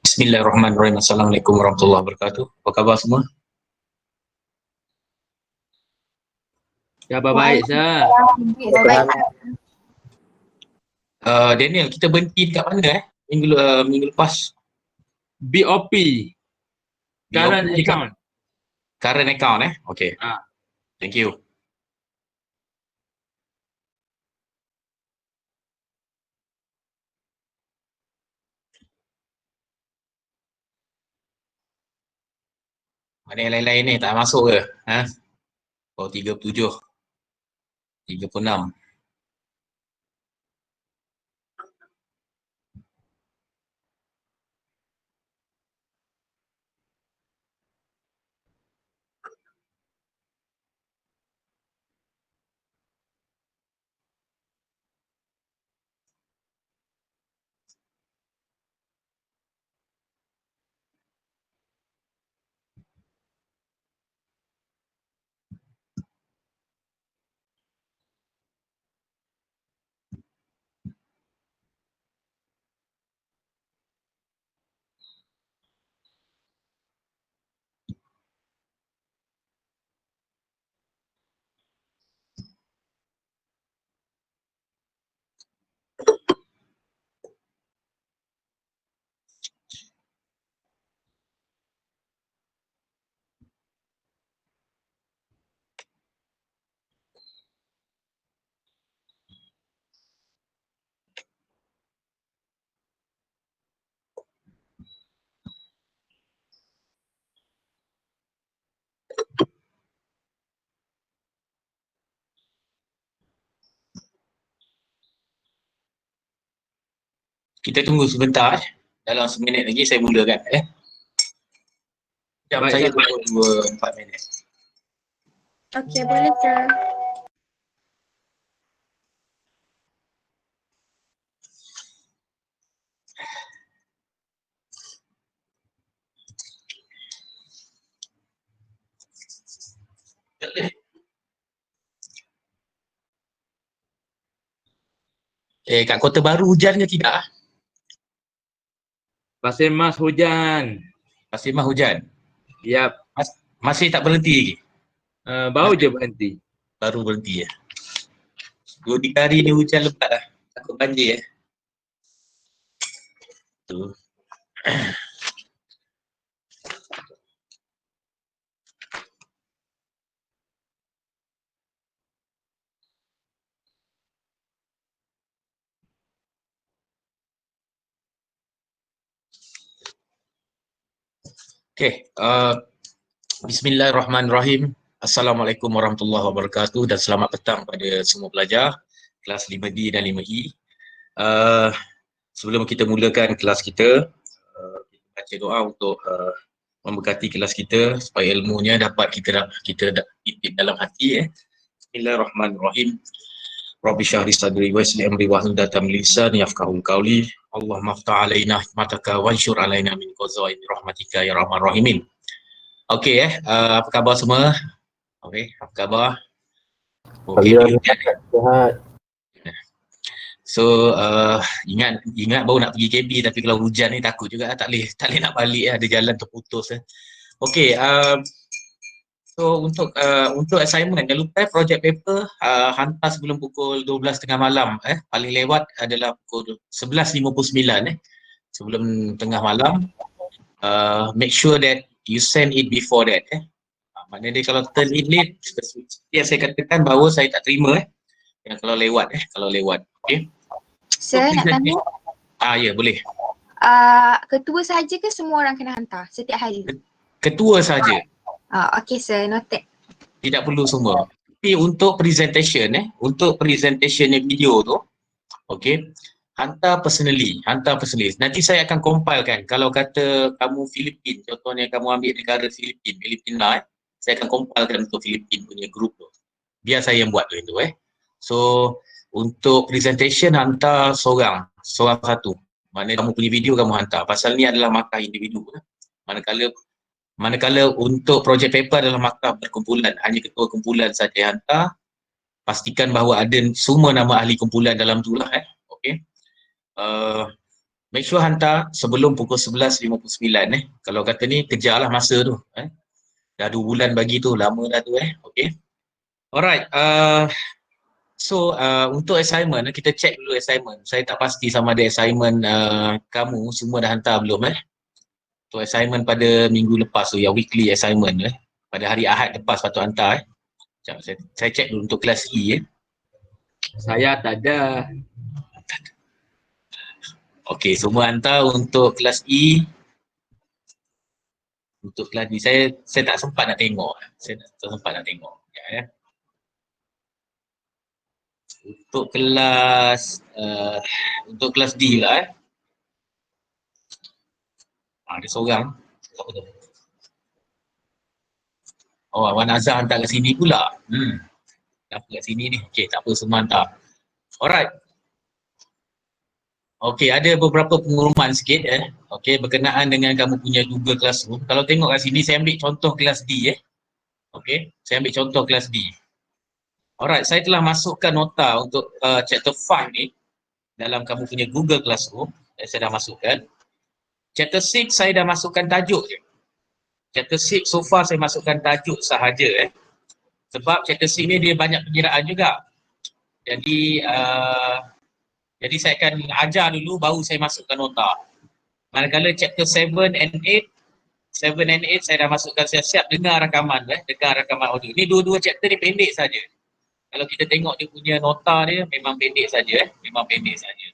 Bismillahirrahmanirrahim. Assalamualaikum warahmatullahi wabarakatuh. Apa khabar semua? Khabar baik, Sir. Baik. Daniel, kita berhenti dekat mana minggu lepas? BOP. Current BOP account. Current account Okay. Thank you. Mana yang lain-lain ni tak masuk ke? Oh, 37, 36. Kita tunggu sebentar. Dalam seminit lagi saya mulakan. Sekejap, Baik, saya Sir. tunggu 4 minit. Okey, boleh Sir. Kat Kota Baru hujan ke tidak? Pasir Mas hujan. Pasir Mas hujan? Yap. Masih tak berhenti lagi? Baru je berhenti. Baru berhenti 2-3 hari ni hujan lebat lah. Takut banjir Tu. Okay. Bismillahirrahmanirrahim. Assalamualaikum warahmatullahi wabarakatuh dan selamat petang pada semua pelajar kelas 5D dan 5E. Sebelum kita mulakan kelas kita, kita baca doa untuk memberkati kelas kita supaya ilmunya dapat kita titip dalam hati. Bismillahirrahmanirrahim. Rabbi syahri sadri wa yassir amri wahlul 'uqdatam min lisani yafqahu qawli. Allahumma aftah alaina hikmataka wanshur alaina min qaza'i rahmatika ya arhamar rahimin. Okey apa khabar semua? Okey, apa khabar? Okey, Sihat. So ingat baru nak pergi KB tapi kalau hujan ni takut juga tak boleh nak balik ada jalan terputus Okey, so untuk assignment jangan lupa project paper hantar sebelum pukul 12.30 malam paling lewat adalah pukul 11.59 sebelum tengah malam. Make sure that you send it before that maknanya dia kalau turn in late seperti yang saya katakan bahawa saya tak terima yang kalau lewat okey. Sir, nak tanya? Ya boleh. Ketua sahaja ke semua orang kena hantar setiap hari? Ketua saja. Okey Sir, noted. Tidak perlu semua. Tapi untuk presentation yang video tu, okey, hantar personally. Nanti saya akan compilekan. Kalau kata kamu Filipin, contohnya kamu ambil negara Filipina, saya akan compilekan untuk Filipin punya group tu. Biar saya yang buat tu. So untuk presentation hantar seorang satu. Mana kamu punya video kamu hantar. Pasal ni adalah markah individu. Manakala untuk project paper adalah markah berkumpulan, hanya ketua kumpulan saja yang hantar. Pastikan bahawa ada semua nama ahli kumpulan dalam tu lah. Okay. Make sure hantar sebelum pukul 11.59. Kalau kata ni kejarlah masa tu. Dah 2 bulan bagi tu, lama dah tu. Okay. Alright. So untuk assignment, kita check dulu assignment. Saya tak pasti sama ada assignment kamu semua dah hantar belum. Untuk assignment pada minggu lepas tu, yang weekly assignment pada hari Ahad lepas patut hantar. Sekejap, saya check dulu untuk kelas E. Saya tak ada. Okey, semua hantar untuk kelas E. Untuk kelas ni saya tak sempat nak tengok. Saya tak sempat nak tengok. Ya. Untuk kelas D lah. Ada seorang. Apa tu? Oh, Wan Azhar hantar kat sini pula. Tak apa kat sini ni. Okey, tak apa, semua hantar. Alright. Okey, ada beberapa pengumuman sikit Okey, berkenaan dengan kamu punya Google Classroom. Kalau tengok kat sini, saya ambil contoh kelas D Okey, saya ambil contoh kelas D. Alright, saya telah masukkan nota untuk chapter 5 ni dalam kamu punya Google Classroom. Saya dah masukkan. Chapter 6 saya dah masukkan tajuk je. Chapter 6 so far saya masukkan tajuk sahaja Sebab chapter 6 ni dia banyak pengiraan juga. Jadi saya akan ajar dulu baru saya masukkan nota. Manakala chapter 7 and 8 saya dah masukkan, siap-siap dengar rakaman dengar rakaman audio. Ni dua-dua chapter ni pendek saja. Kalau kita tengok dia punya nota dia memang pendek saja memang pendek saja.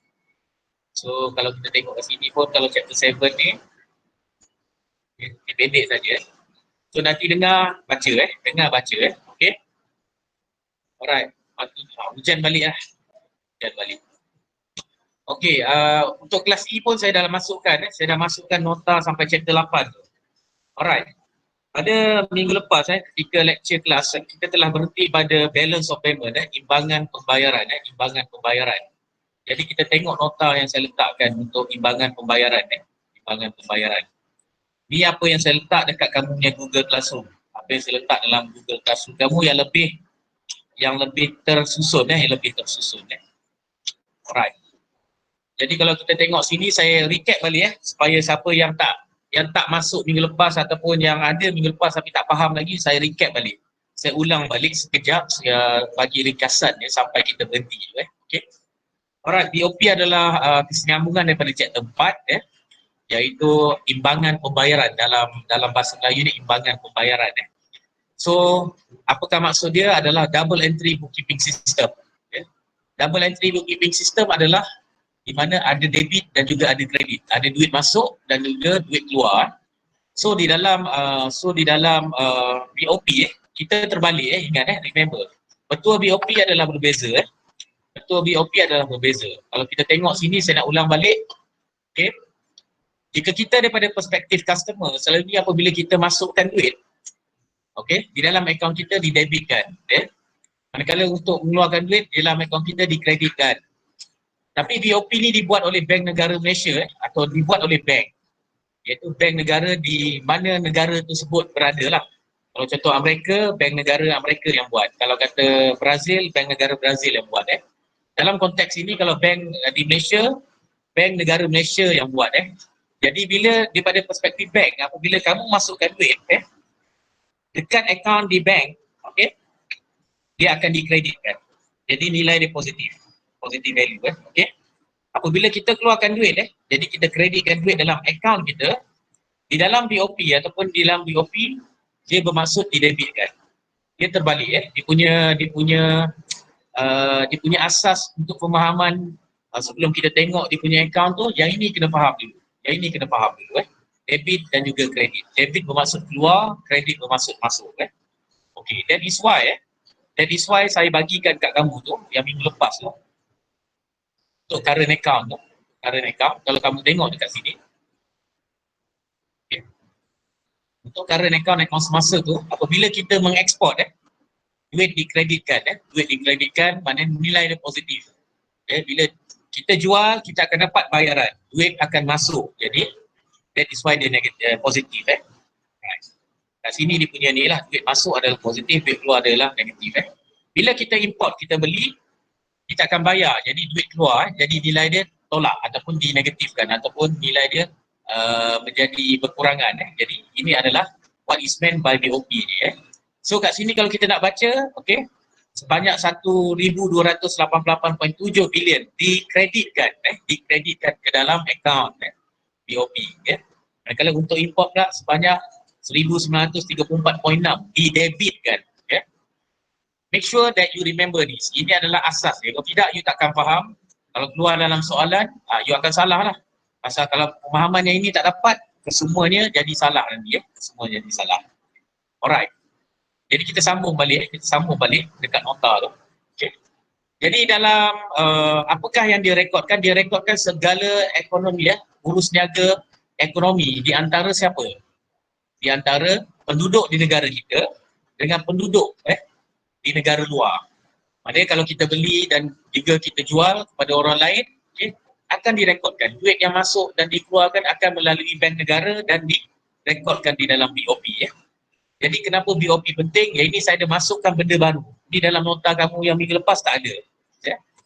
So kalau kita tengok kat sini pun, kalau chapter 7 ni dia pendek saja So nanti dengar baca dengar baca okey. Alright, hujan balik hujan balik. Okey, untuk kelas E pun saya dah masukkan saya dah masukkan nota sampai chapter 8 tu. Alright. Pada minggu lepas ketika lecture kelas, kita telah berhenti pada balance of payment imbangan pembayaran imbangan pembayaran. Jadi kita tengok nota yang saya letakkan untuk imbangan pembayaran imbangan pembayaran. Ni apa yang saya letak dekat kamu punya Google Classroom. Apa yang saya letak dalam Google Classroom kamu yang lebih tersusun yang lebih tersusun Alright. Jadi kalau kita tengok sini, saya recap balik supaya siapa yang tak masuk minggu lepas ataupun yang ada minggu lepas tapi tak faham lagi, saya recap balik. Saya ulang balik sekejap, saya bagi ringkasan sampai kita berhenti. Okay. Alright, BOP adalah kesinambungan daripada chapter 4 iaitu imbangan pembayaran. Dalam bahasa Melayu ni imbangan pembayaran. So, apakah maksud dia adalah double entry bookkeeping system. Double entry bookkeeping system adalah di mana ada debit dan juga ada kredit. Ada duit masuk dan juga duit keluar. So di dalam BOP kita terbalik ingat remember. Betul BOP adalah berbeza Betul BOP adalah berbeza. Kalau kita tengok sini, saya nak ulang balik. Okey. Jika kita daripada perspektif customer, selalunya apabila kita masukkan duit, okey, di dalam akaun kita didebitkan, manakala untuk mengeluarkan duit di dalam akaun kita dikreditkan. Tapi BOP ni dibuat oleh Bank Negara Malaysia atau dibuat oleh bank, iaitu bank negara di mana negara tersebut berada lah. Kalau contoh Amerika, Bank Negara Amerika yang buat. Kalau kata Brazil, Bank Negara Brazil yang buat. Dalam konteks ini kalau bank di Malaysia, Bank Negara Malaysia yang buat. Jadi bila daripada perspektif bank, apabila kamu masukkan duit dekat akaun di bank, okay, dia akan dikreditkan. Jadi nilai dia positif value okey. Apabila kita keluarkan duit jadi kita kreditkan duit dalam akaun kita, di dalam BOP ataupun di dalam BOP dia bermaksud didebitkan. Dia terbalik dia punya asas untuk pemahaman sebelum kita tengok dia punya akaun tu, yang ini kena faham dulu. Debit dan juga kredit. Debit bermaksud keluar, kredit bermaksud masuk okey. That is why saya bagikan kat kamu tu yang minggu lepas tu untuk current account kalau kamu tengok dekat sini, okay. Untuk current account semasa tu, apabila kita mengeksport duit dikreditkan. Duit dikreditkan maknanya nilai dia positif. Bila kita jual, kita akan dapat bayaran. Duit akan masuk. Jadi, that is why dia positif. Right. Kat sini dia punya ni lah, duit masuk adalah positif, duit keluar adalah negatif. Bila kita import, kita beli, kita akan bayar. Jadi duit keluar, jadi nilai dia tolak ataupun dinegatifkan ataupun nilai dia menjadi berkurangan. Jadi ini adalah what is meant by BOP ni. So kat sini kalau kita nak baca, okay, sebanyak 1,288.7 bilion dikreditkan ke dalam akaun BOP. Manakala untuk import pula sebanyak 1,934.6 didebitkan. Make sure that you remember this. Ini adalah asas. Kalau tidak, you takkan faham. Kalau keluar dalam soalan, you akan salah lah. Pasal kalau pemahaman yang ini tak dapat, kesemuanya jadi salah nanti. Kesemuanya jadi salah. Alright. Jadi kita sambung balik. Dekat nota tu. Okay. Jadi dalam apakah yang direkodkan? Dia rekodkan segala ekonomi, urus niaga ekonomi di antara siapa? Di antara penduduk di negara kita dengan penduduk di negara luar. Maksudnya kalau kita beli dan juga kita jual kepada orang lain, akan direkodkan. Duit yang masuk dan dikeluarkan akan melalui bank negara dan direkodkan di dalam BOP. Jadi kenapa BOP penting? Ya ini saya ada masukkan benda baru. Di dalam nota kamu yang minggu lepas tak ada.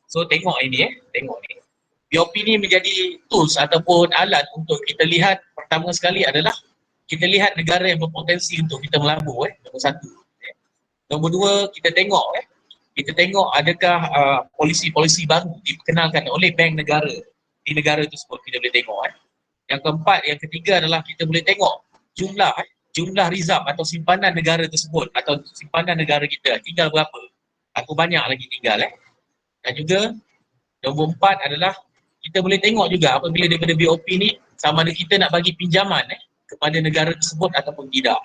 So tengok ini, tengok ni. BOP ni menjadi tools ataupun alat untuk kita lihat, pertama sekali adalah kita lihat negara yang berpotensi untuk kita melabur. Nombor satu. Nombor dua, kita tengok adakah polisi-polisi baru diperkenalkan oleh bank negara di negara tersebut, kita boleh tengok. Yang keempat, yang ketiga adalah kita boleh tengok jumlah reserve atau simpanan negara tersebut atau simpanan negara kita tinggal berapa, aku banyak lagi tinggal. Dan juga nombor empat adalah kita boleh tengok juga apabila daripada BOP ni sama ada kita nak bagi pinjaman kepada negara tersebut ataupun tidak.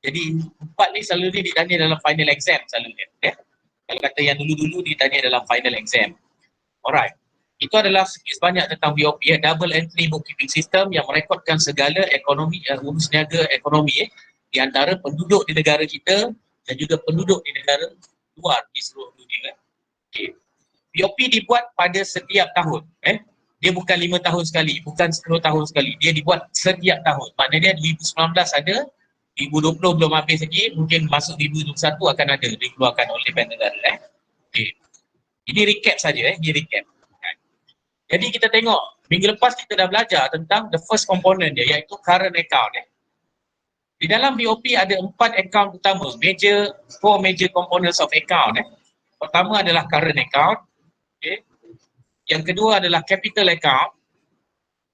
Jadi empat ni selalu ditanya dalam final exam selalunya. Kalau kata yang dulu-dulu ditanya dalam final exam. Alright. Itu adalah sikit sebanyak tentang BOP, double entry bookkeeping system yang merekodkan segala ekonomi, urus niaga ekonomi di antara penduduk di negara kita dan juga penduduk di negara luar di seluruh dunia. Okay. BOP dibuat pada setiap tahun. Dia bukan 5 tahun sekali, bukan 10 tahun sekali. Dia dibuat setiap tahun. Maknanya 2019 ada, 2020 belum habis lagi, mungkin masuk 2021 akan ada dikeluarkan oleh bank negara. Okay. Ini recap saja, ini recap. Jadi kita tengok, minggu lepas kita dah belajar tentang the first component dia, iaitu current account. Di dalam BOP ada 4 account utama, four major components of account. Pertama adalah current account. Okay. Yang kedua adalah capital account.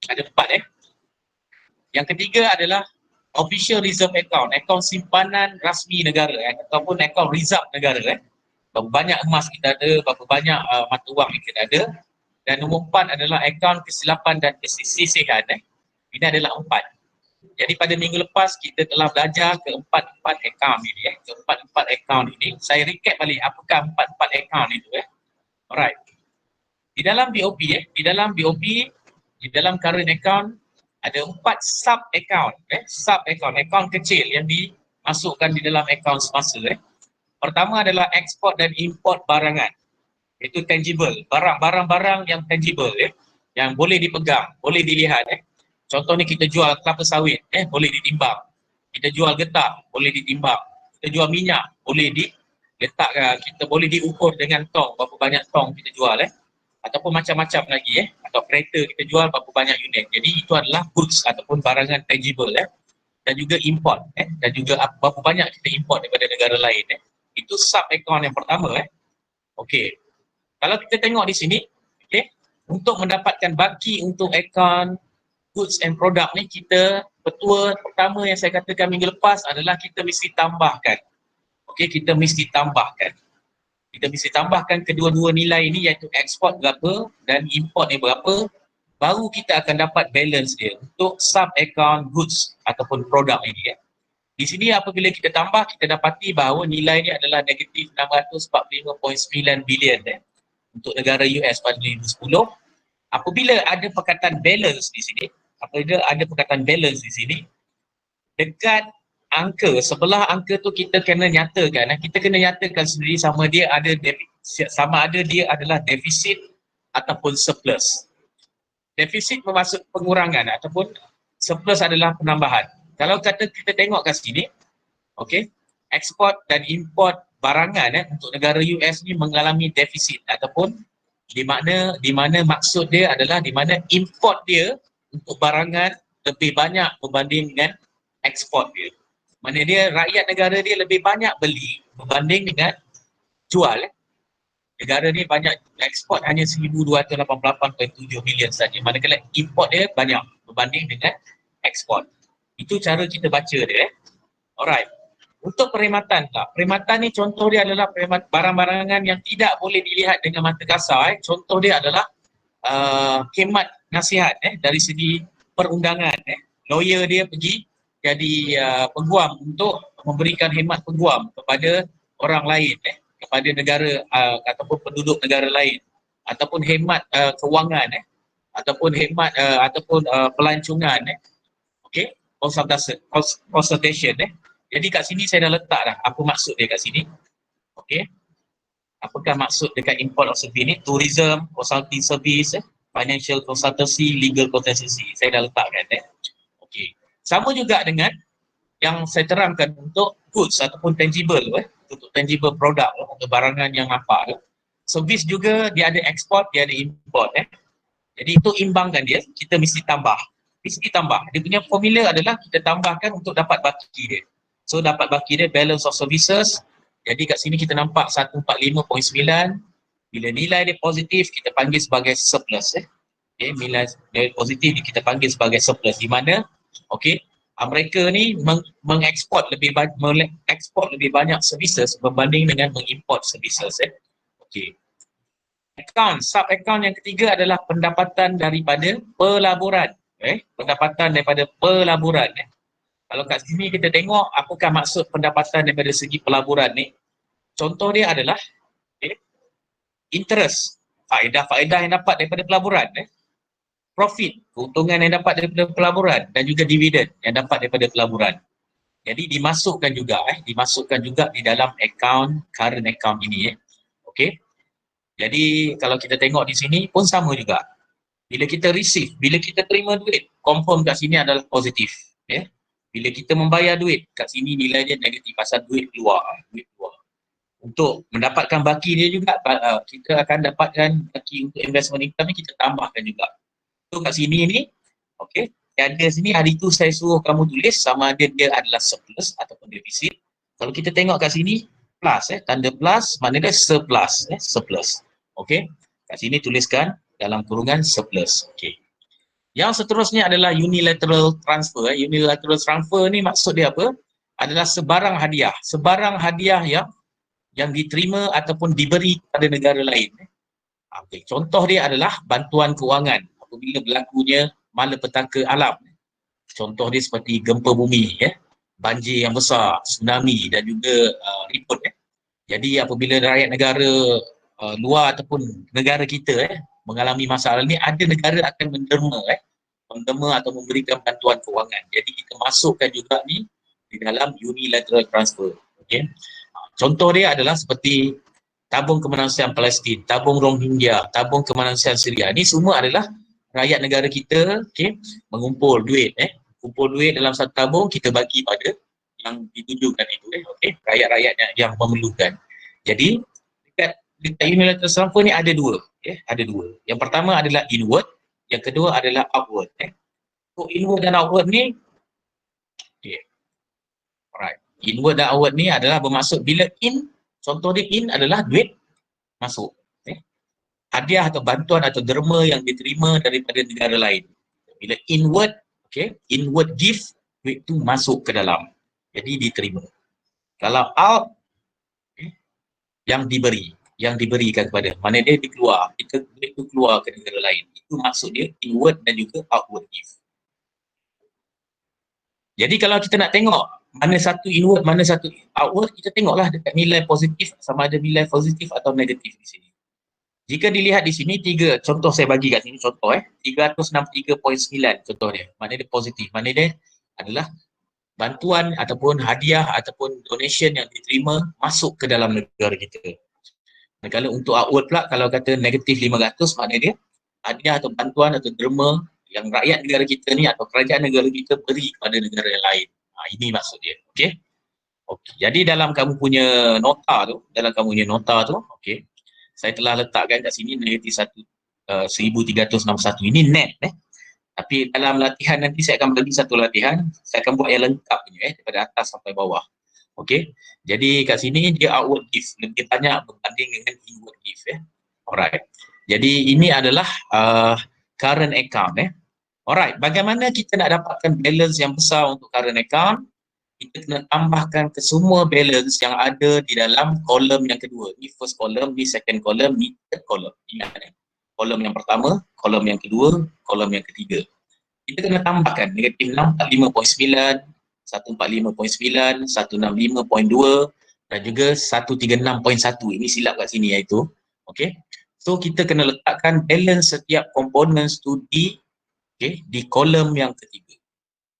Ada 4. Yang ketiga adalah official reserve account, akaun simpanan rasmi negara ataupun akaun reserve negara. Berapa banyak emas kita ada, berapa banyak mata wang kita ada. Dan nombor 4 adalah akaun kesilapan dan kesisihan. Ini adalah 4. Jadi pada minggu lepas kita telah belajar keempat-empat akaun ini. Keempat-empat akaun ini. Saya recap balik apakah empat-empat akaun itu. Alright. Di dalam BOP, di dalam current account ada 4 sub account. Sub account, akaun kecil yang dimasukkan di dalam akaun semasa. Pertama adalah ekspor dan import barangan. Itu tangible, barang-barang yang tangible, yang boleh dipegang, boleh dilihat. Contohnya kita jual kelapa sawit, boleh ditimbang. Kita jual getah, boleh ditimbang. Kita jual minyak, boleh diletakkan, kita boleh diukur dengan tong, berapa banyak tong kita jual. Ataupun macam-macam lagi, atau kereta kita jual berapa banyak unit. Jadi itu adalah goods ataupun barangan tangible. Dan juga import, dan juga berapa banyak kita import daripada negara lain. Itu sub account yang pertama. Okey. Kalau kita tengok di sini, untuk mendapatkan baki untuk akaun goods and product ni, kita pertama yang saya katakan minggu lepas adalah kita mesti tambahkan. Kita mesti tambahkan. Kita mesti tambahkan kedua-dua nilai ini, iaitu ekspor berapa dan import ni berapa, baru kita akan dapat balance dia untuk sub account goods ataupun produk ini. Di sini apabila kita tambah, kita dapati bahawa nilai ni adalah negatif 645.9 bilion. Untuk negara US pada 2010, apabila ada perkataan balance di sini, dekat angka, sebelah angka tu kita kena nyatakan, kita kena nyatakan sendiri sama ada dia adalah defisit ataupun surplus. Defisit bermaksud pengurangan ataupun surplus adalah penambahan. Kalau kata kita tengok kat sini, okey, ekspor dan import barangan untuk negara US ni mengalami defisit ataupun di mana maksud dia adalah di mana import dia untuk barangan lebih banyak berbanding dengan ekspor dia. Mana dia rakyat negara dia lebih banyak beli berbanding dengan jual. Negara ni banyak ekspor hanya 1288.7 bilion saja. Manakala import dia banyak berbanding dengan ekspor. Itu cara kita baca dia. Alright. Untuk perkhidmatan tak? Perkhidmatan ni contoh dia adalah barang-barangan yang tidak boleh dilihat dengan mata kasar. Contoh dia adalah khidmat nasihat dari segi perundangan. Lawyer dia pergi jadi peguam untuk memberikan khidmat peguam kepada orang lain, kepada negara ataupun penduduk negara lain, ataupun khidmat kewangan, ataupun khidmat ataupun pelancongan, okey, consultation. Jadi kat sini saya dah letak dah apa maksud dia kat sini. Okey. Apakah maksud dekat import of service ni? Tourism, consulting service, financial consultancy, legal consultancy. Saya dah letakkan. Okey. Sama juga dengan yang saya terangkan untuk goods ataupun tangible, untuk tangible product atau barangan yang nampak. Servis juga dia ada ekspor, dia ada import. Jadi itu imbangkan dia, kita mesti tambah. Mesti tambah. Dia punya formula adalah kita tambahkan untuk dapat baki dia. So dapat baki dia balance of services. Jadi kat sini kita nampak 145.9. Bila nilai dia positif, kita panggil sebagai surplus. Okay, nilai positif kita panggil sebagai surplus. Di mana, okay, mereka ni mengeksport lebih banyak services berbanding dengan mengimport services. Okay. Sub-account yang ketiga adalah pendapatan daripada pelaburan. Pendapatan daripada pelaburan. Kalau kat sini kita tengok apakah maksud pendapatan daripada segi pelaburan ni. Contoh dia adalah interest, faedah yang dapat daripada pelaburan. Profit, keuntungan yang dapat daripada pelaburan dan juga dividen yang dapat daripada pelaburan. Jadi dimasukkan juga di dalam current account ini. Okey. Jadi kalau kita tengok di sini pun sama juga. Bila kita receive, bila kita terima duit, confirm kat sini adalah positif. Bila kita membayar duit, kat sini nilai dia negatif pasal duit keluar. Untuk mendapatkan baki dia juga, kita akan dapatkan baki untuk investment income ni kita tambahkan juga. So kat sini ni, okey, ada sini hari tu saya suruh kamu tulis sama ada dia adalah surplus ataupun defisit. Kalau kita tengok kat sini, plus, tanda plus, mana dia surplus, surplus. Okey, kat sini tuliskan dalam kurungan surplus. Okey. Yang seterusnya adalah unilateral transfer. Unilateral transfer ni maksud dia apa? Adalah sebarang hadiah. Sebarang hadiah yang diterima ataupun diberi kepada negara lain. Okay. Contoh dia adalah bantuan kewangan apabila berlakunya malapetaka alam. Contoh dia seperti gempa bumi, banjir yang besar, tsunami dan juga ribut. Jadi apabila rakyat negara luar ataupun negara kita mengalami masalah ni, ada negara akan menderma atau memberikan bantuan kewangan. Jadi kita masukkan juga ni di dalam unilateral transfer. Okay. Contoh dia adalah seperti tabung kemanusiaan Palestin, tabung Rohingya, tabung kemanusiaan Syria. Ini semua adalah rakyat negara kita, okay, mengumpul duit. Kumpul duit dalam satu tabung, kita bagi pada yang ditujukan itu. Okay, rakyat-rakyatnya yang memerlukan. Jadi dekat unilateral transfer ni ada dua. Ada dua. Yang pertama adalah inward, yang kedua adalah outward. So inward dan outward ni, okay. Alright. Inward dan outward ni adalah bermaksud bila in, contoh dia in adalah duit masuk. Hadiah atau bantuan atau derma yang diterima daripada negara lain. Bila inward, okay, inward gift, duit tu masuk ke dalam. Jadi diterima. Kalau out, okay, yang diberikan kepada. Mana dia dikeluar, duit tu keluar ke negara lain. Itu maksud dia inward dan juga outward gift. Jadi kalau kita nak tengok mana satu inward, mana satu outward, kita tengoklah dekat nilai positif, sama ada nilai positif atau negatif di sini. Jika dilihat di sini, tiga contoh saya bagi kat sini, contoh 363.9 contoh dia. Mana dia positif, mana dia adalah bantuan ataupun hadiah ataupun donation yang diterima masuk ke dalam negara kita. Kalau untuk outward pula, kalau kata negatif 500, maknanya dia hadiah atau bantuan atau derma yang rakyat negara kita ni atau kerajaan negara kita beri kepada negara yang lain. Ini maksud dia. Okey. Okey. Jadi dalam kamu punya nota tu, okey. Saya telah letakkan kat sini negatif 1361. Ini net Tapi dalam latihan nanti saya akan bagi satu latihan, saya akan buat yang lengkap punya daripada atas sampai bawah. Okey. Jadi kat sini dia outward gift lebih banyak berbanding dengan inward gift Alright. Jadi ini adalah current account Alright. Bagaimana kita nak dapatkan balance yang besar untuk current account? Kita kena tambahkan ke semua balance yang ada di dalam kolom yang kedua. Ni first column, ni second column, ni third column. Ingat kolom yang pertama, kolom yang kedua, kolom yang ketiga. Kita kena tambahkan negatif 645.9, 145.9, 165.2 dan juga 136.1. Ini silap kat sini iaitu. Okey. So kita kena letakkan balance setiap components tu di kolom yang ketiga.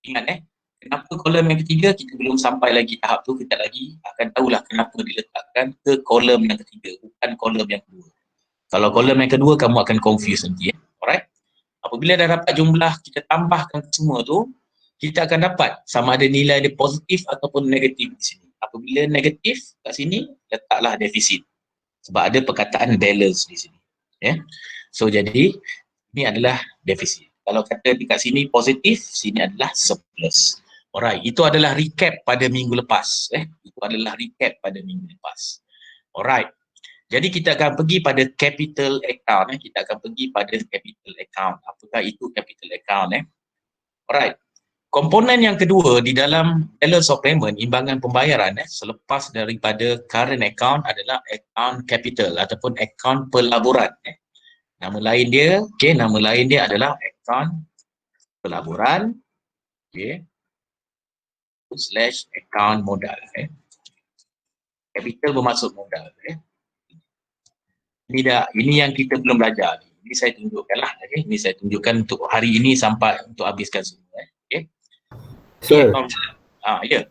Ingat kenapa kolom yang ketiga? Kita belum sampai lagi tahap tu, kita lagi akan tahulah kenapa diletakkan ke kolom yang ketiga, bukan kolom yang kedua. Kalau kolom yang kedua kamu akan confuse nanti Alright. Apabila dah dapat jumlah, kita tambahkan semua tu, kita akan dapat sama ada nilai dia positif ataupun negatif di sini. Apabila negatif kat sini, letaklah defisit. Sebab ada perkataan balance di sini. So jadi, ini adalah defisit. Kalau kata di kat sini positif, sini adalah surplus. Alright, itu adalah recap pada minggu lepas. Itu adalah recap pada minggu lepas. Alright. Jadi kita akan pergi pada capital account. Kita akan pergi pada capital account. Apakah itu capital account? Alright. Komponen yang kedua di dalam balance of payment, imbangan pembayaran selepas daripada current account adalah account capital ataupun account pelaburan. Nama lain dia adalah account pelaburan slash account modal. Capital bermaksud modal. Ini yang kita belum belajar. Ini saya tunjukkan lah. Ini saya tunjukkan untuk hari ini sampai untuk habiskan semua. Sir. Ya.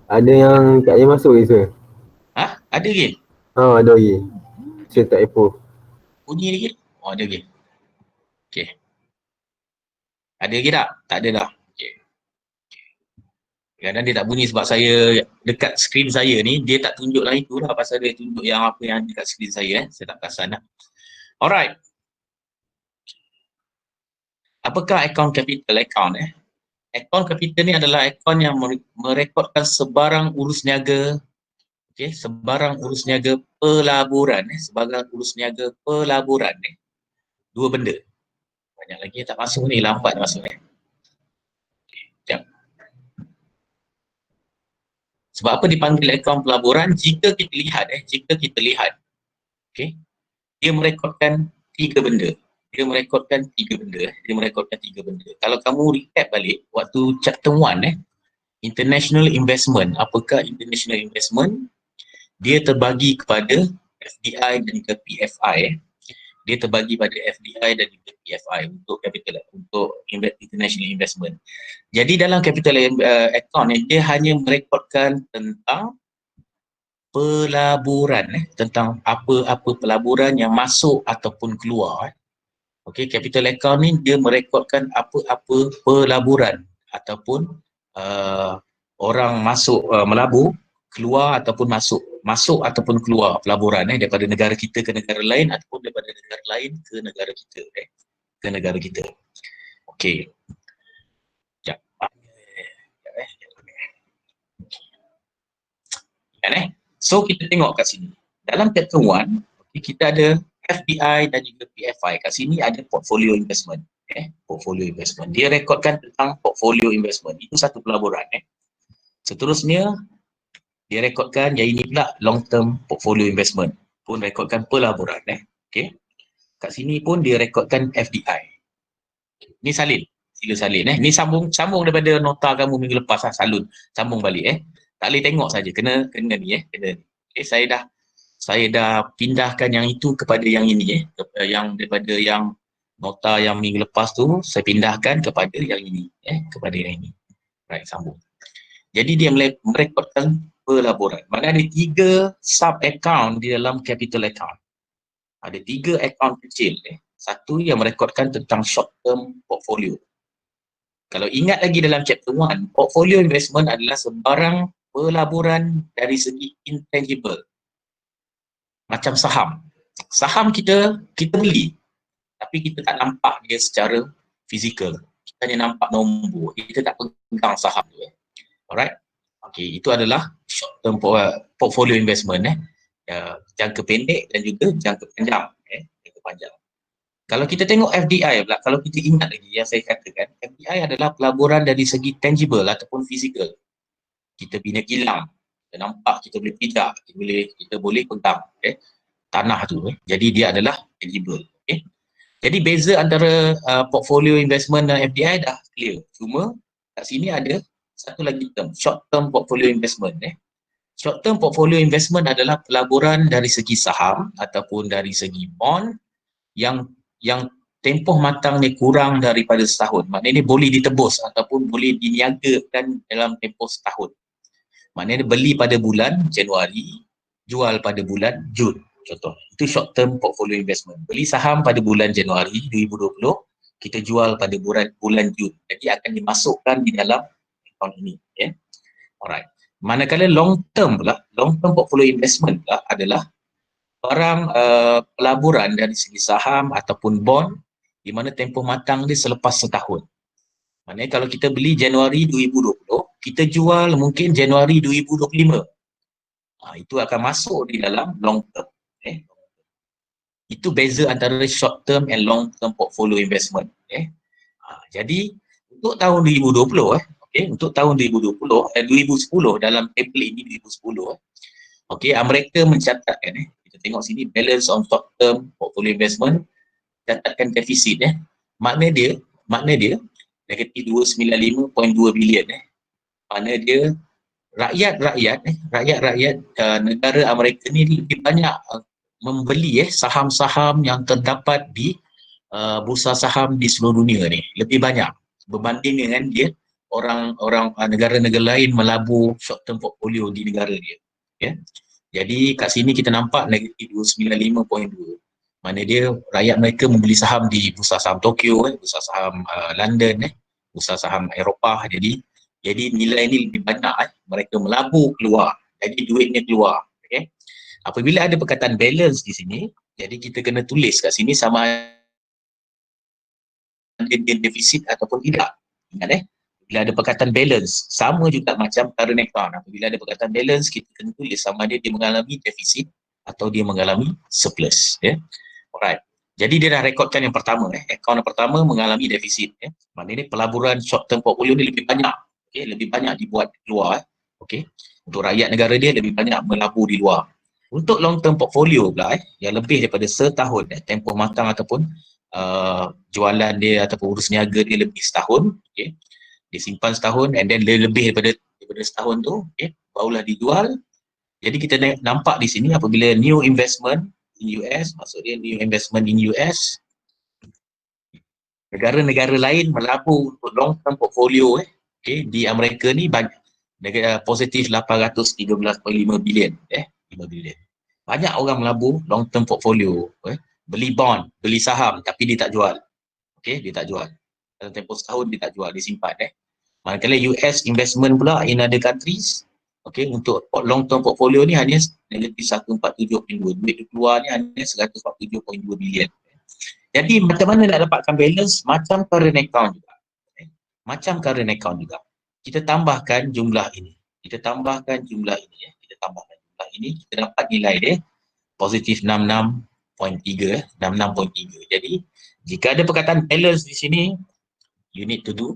Ada yang tak payah masuk ke sir? Ada lagi? Ada lagi. Saya tak approve. Bunyi lagi? Ada lagi. Okey. Ada lagi tak? Tak ada dah. Okey. Kadang dia tak bunyi sebab saya dekat skrin saya ni, dia tak tunjuk lah itu lah pasal dia tunjuk yang apa yang dekat skrin saya. Saya tak perasan lah. Alright. Apakah account capital account? Account capital ni adalah account yang merekodkan sebarang urus niaga, sebarang urus niaga pelaburan, sebarang urus niaga pelaburan dua benda. Banyak lagi tak masuk ni, lambat masuk Sekejap. Sebab apa dipanggil account pelaburan? Jika kita lihat, dia merekodkan tiga benda. Kalau kamu recap balik, waktu chapter 1, international investment. Apakah international investment? Dia terbagi kepada FDI dan juga PFI. Dia terbagi pada FDI dan juga PFI untuk capital, untuk international investment. Jadi dalam capital account dia hanya merekodkan tentang pelaburan, tentang apa-apa pelaburan yang masuk ataupun keluar. Capital account ni dia merekodkan apa-apa pelaburan ataupun orang masuk melabur, keluar ataupun masuk ataupun keluar pelaburan daripada negara kita ke negara lain ataupun daripada negara lain ke negara kita. Okey. Sekejap. So kita tengok kat sini. Dalam chapter 1, kita ada FDI dan juga PFI. Kat sini ada portfolio investment. Portfolio investment. Dia rekodkan tentang portfolio investment. Itu satu pelaburan. Seterusnya, dia rekodkan yang ini pula long term portfolio investment. Pun rekodkan pelaburan. Kat sini pun dia rekodkan FDI. Ni salin. Sila salin. Ni sambung daripada nota kamu minggu lepas lah. Sambung balik. Tak boleh tengok saja. Kena ni. Kena ni. Saya dah pindahkan yang itu kepada yang ini yang daripada yang nota yang minggu lepas tu saya pindahkan kepada yang ini kepada yang ini. Right, sambung. Jadi dia merekodkan pelaburan. Mana ada 3 sub-account di dalam capital account. Ada 3 account kecil. Satu yang merekodkan tentang short term portfolio. Kalau ingat lagi dalam chapter 1, portfolio investment adalah sebarang pelaburan dari segi intangible. Macam saham. Saham kita beli, tapi kita tak nampak dia secara fizikal. Kita hanya nampak nombor, kita tak pegang saham tu. Alright? Okay, itu adalah short term portfolio investment. Jangka pendek dan juga jangka panjang. Jangka panjang. Kalau kita tengok FDI pula, kalau kita ingat lagi yang saya katakan, FDI adalah pelaburan dari segi tangible ataupun fizikal. Kita bina kilang, kita nampak, kita boleh pijak, kita boleh pegang tanah tu. Jadi dia adalah tangible. Jadi beza antara portfolio investment dan FDI dah clear. Cuma kat sini ada satu lagi term, short term portfolio investment. Short term portfolio investment adalah pelaburan dari segi saham ataupun dari segi bond yang tempoh matangnya kurang daripada setahun. Maknanya boleh ditebus ataupun boleh diniagakan dalam tempoh setahun. Maknanya beli pada bulan Januari, jual pada bulan Jun. Contoh, itu short term portfolio investment. Beli saham pada bulan Januari 2020, kita jual pada bulan Jun. Jadi akan dimasukkan di dalam account ini. Alright. Manakala long term pula, long term portfolio investment pula adalah barang pelaburan dari segi saham ataupun bond di mana tempoh matang dia selepas setahun. Maknanya kalau kita beli Januari 2020, kita jual mungkin Januari 2025. Itu akan masuk di dalam long term. Itu beza antara short term and long term portfolio investment. Jadi untuk tahun 2020, untuk tahun 2020 2010 dalam table ini 2010, mereka mencatatkan kita tengok sini balance on short term portfolio investment, catatkan defisit makna dia negatif 295.2 bilion. Makna dia rakyat negara Amerika ni lebih banyak membeli saham-saham yang terdapat di bursa saham di seluruh dunia ni, lebih banyak berbanding dengan dia orang negara-negara lain melabur short term portfolio di negara dia. Jadi kat sini kita nampak negatif 295.2. Mana dia rakyat mereka membeli saham di bursa saham Tokyo, bursa saham London, bursa saham Eropah. Jadi nilai ni lebih banyak mereka melabur keluar. Jadi duitnya keluar. Apabila ada perkataan balance di sini, jadi kita kena tulis kat sini sama ada defisit ataupun tidak. Ingat bila ada perkataan balance, sama juga macam current account. Apabila ada perkataan balance, kita kena tulis sama ada dia mengalami defisit atau dia mengalami surplus. Alright. Jadi dia dah rekodkan yang pertama. Account yang pertama mengalami defisit. Maknanya pelaburan short term portfolio ni lebih banyak. Lebih banyak dibuat keluar. Untuk rakyat negara dia lebih banyak melabur di luar. Untuk long term portfolio pula yang lebih daripada setahun, tempoh matang ataupun jualan dia ataupun urus niaga dia lebih setahun. Dia simpan setahun and then lebih daripada setahun tu, barulah dijual. Jadi kita nampak di sini apabila new investment in US, maksudnya new investment in US, negara-negara lain melabur untuk long term portfolio di Amerika ni banyak, positif 813.5 bilion. 5 bilion. Banyak orang melabur long term portfolio, beli bond, beli saham tapi dia tak jual. Dia tak jual. Dalam tempoh setahun dia tak jual, dia simpan. Manakala US investment pula in other countries, untuk long term portfolio ni hanya negatif 147.2. Duit keluar ni hanya 147.2 bilion. Jadi macam mana nak dapatkan balance? Macam current account juga. Kita tambahkan jumlah ini. Kita tambahkan jumlah ini, kita dapat nilai dia positif 66.3. Jadi jika ada perkataan balance di sini, you need to do.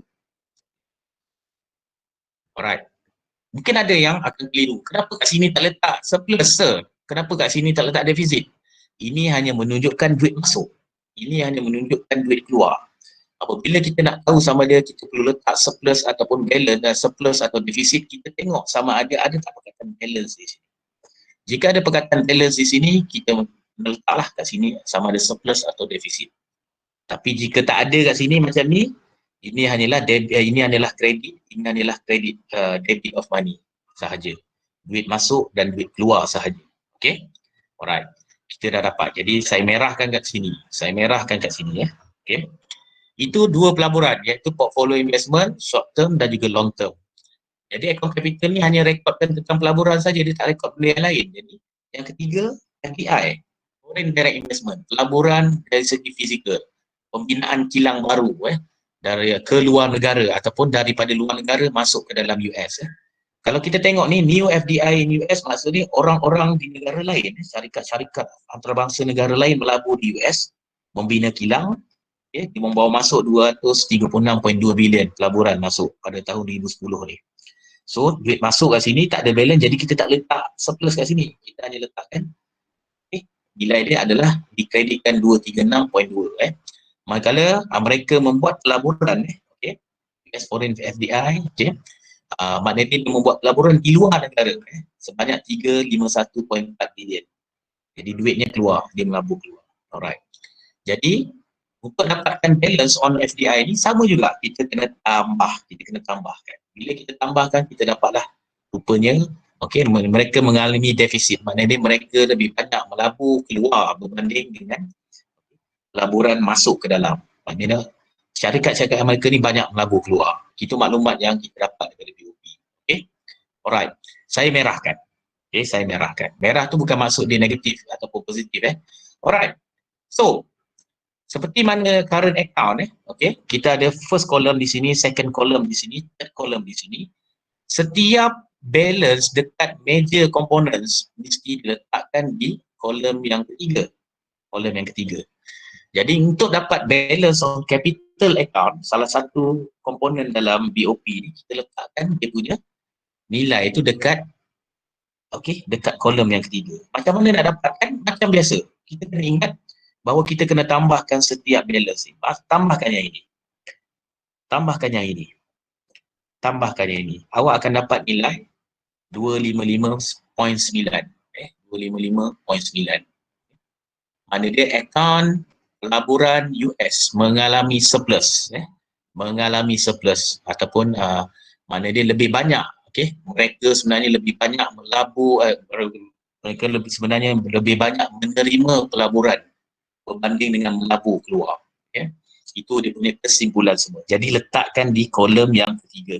Alright. Mungkin ada yang akan keliru. Kenapa kat sini tak letak surplus, sir? Kenapa kat sini tak letak defisit? Ini hanya menunjukkan duit masuk. Ini hanya menunjukkan duit keluar. Apabila kita nak tahu sama ada kita perlu letak surplus ataupun balance, surplus atau defisit, kita tengok sama ada tak perkataan balance di sini. Jika ada perkataan balance di sini, kita letaklah kat sini sama ada surplus atau defisit. Tapi jika tak ada kat sini macam ni, Ini hanyalah kredit, ini hanyalah kredit debit of money sahaja. Duit masuk dan duit keluar sahaja. Okey? Alright. Kita dah dapat. Jadi saya merahkan kat sini. Ya. Okey. Itu dua pelaburan, iaitu portfolio investment, short term dan juga long term. Jadi account capital ni hanya rekodkan tentang pelaburan saja, dia tak rekod benda yang lain. Jadi yang ketiga, FDI, foreign direct investment, pelaburan dari segi fizikal, pembinaan kilang baru dari ke luar negara ataupun daripada luar negara masuk ke dalam US. Kalau kita tengok ni, new FDI in US maksudnya orang-orang di negara lain, syarikat-syarikat antarabangsa negara lain melabur di US, membina kilang, dia membawa masuk 236.2 bilion pelaburan masuk pada tahun 2010 ni. So, duit masuk kat sini tak ada balance, jadi kita tak letak surplus kat sini. Kita hanya letakkan nilai dia adalah dikreditkan 236.2. Manakala mereka membuat pelaburan US Foreign FDI, maknanya dia membuat pelaburan di luar negara sebanyak 351.4 bilion. Jadi duitnya keluar, dia melabur keluar. Alright. Jadi untuk dapatkan balance on FDI ni sama juga, kita kena tambahkan. Bila kita tambahkan, kita dapatlah rupanya mereka mengalami defisit. Maknanya mereka lebih banyak melabur keluar berbanding dengan pelaburan masuk ke dalam. Maknanya syarikat-syarikat mereka ni banyak melabur keluar. Itu maklumat yang kita dapat daripada BOP. Okay? Alright. Saya merahkan. Okay, saya merahkan. Merah tu bukan maksud dia negatif ataupun positif. Alright. So, seperti mana current account kita ada first column di sini, second column di sini, third column di sini. Setiap balance dekat major components mesti diletakkan di kolom yang ketiga. Jadi untuk dapat balance on capital account, salah satu komponen dalam BOP ni, kita letakkan dia punya nilai itu dekat kolom yang ketiga. Macam mana nak dapatkan? Macam biasa. Kita kena ingat bahawa kita kena tambahkan setiap balance ni. Tambahkan yang ini. Awak akan dapat nilai 255.9. 255.9. Mana dia account pelaburan US mengalami surplus. Mengalami surplus ataupun mana dia lebih banyak. Mereka sebenarnya lebih banyak melabur, mereka sebenarnya lebih banyak menerima pelaburan berbanding dengan melabur keluar. Itu dia punya kesimpulan semua. Jadi letakkan di kolom yang ketiga.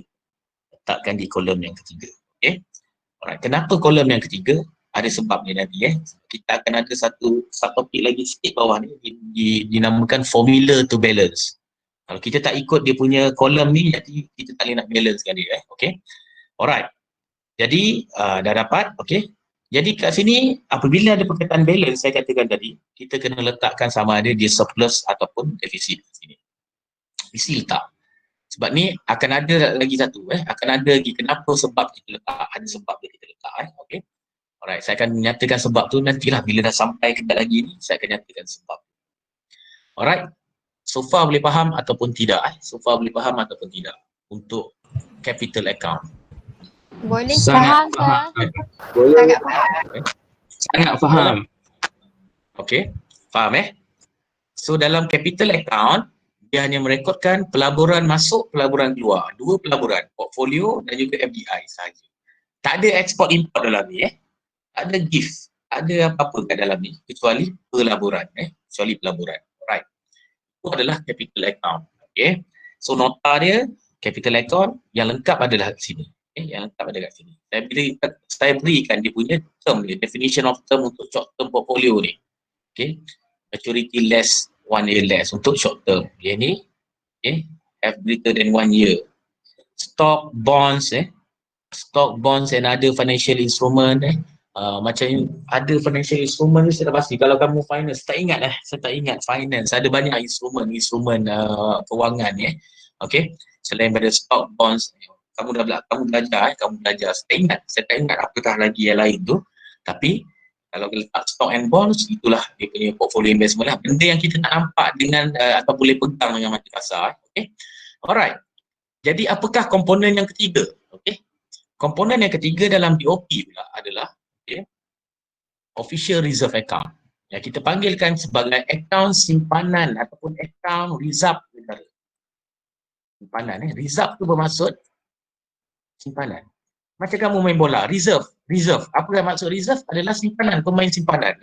Alright. Kenapa kolom yang ketiga? Ada sebabnya nanti. Kita akan ada satu topik lagi sikit bawah ni dinamakan formula to balance. Kalau kita tak ikut dia punya kolom ni, jadi kita tak boleh nak balancekan dia. Alright. Jadi dah dapat. Jadi kat sini apabila ada perkataan balance, saya katakan tadi, kita kena letakkan sama ada dia surplus ataupun defisit kat sini. Mesti letak. Sebab ni akan ada lagi satu. Akan ada lagi kenapa sebab kita letak. Ada sebab dia kita letak. Alright, saya akan menyatakan sebab tu nantilah bila dah sampai kejap lagi ni, saya akan nyatakan sebab. Alright. So far boleh faham ataupun tidak? Untuk capital account. Boleh Sangat faham. Boleh. Sangat faham. Sangat faham. Okey, faham So dalam capital account, dia hanya merekodkan pelaburan masuk, pelaburan keluar. Dua pelaburan, portfolio dan juga FDI sahaja. Tak ada export import dalam ni Tak ada gift, ada apa-apa kat dalam ni kecuali pelaburan. Right. Itu adalah capital account. So nota dia, capital account yang lengkap adalah kat sini. Saya berikan dia punya term dia, definition of term untuk short term portfolio ni. Maturity less 1 year less untuk short term. Dia ni have greater than 1 year. Stock bonds and other financial instrument macam ada financial instrument ni saya dah pasti. Kalau kamu finance, saya tak ingat finance. Ada banyak instrumen kewangan selain pada stock bonds. Kamu belajar. Saya tak ingat apakah lagi yang lain tu. Tapi kalau letak stock and bonds, itulah dia punya portfolio investment lah. Benda yang kita nak nampak dengan atau boleh pegang dengan mata kasar. Alright. Jadi apakah komponen yang ketiga? Komponen yang ketiga dalam BOP pula adalah official reserve account. Yang kita panggilkan sebagai account simpanan ataupun account reserve negara. Simpanan. Reserve tu bermaksud simpanan. Macam kamu main bola, reserve. Reserve. Apa yang maksud reserve? Adalah simpanan, pemain simpanan.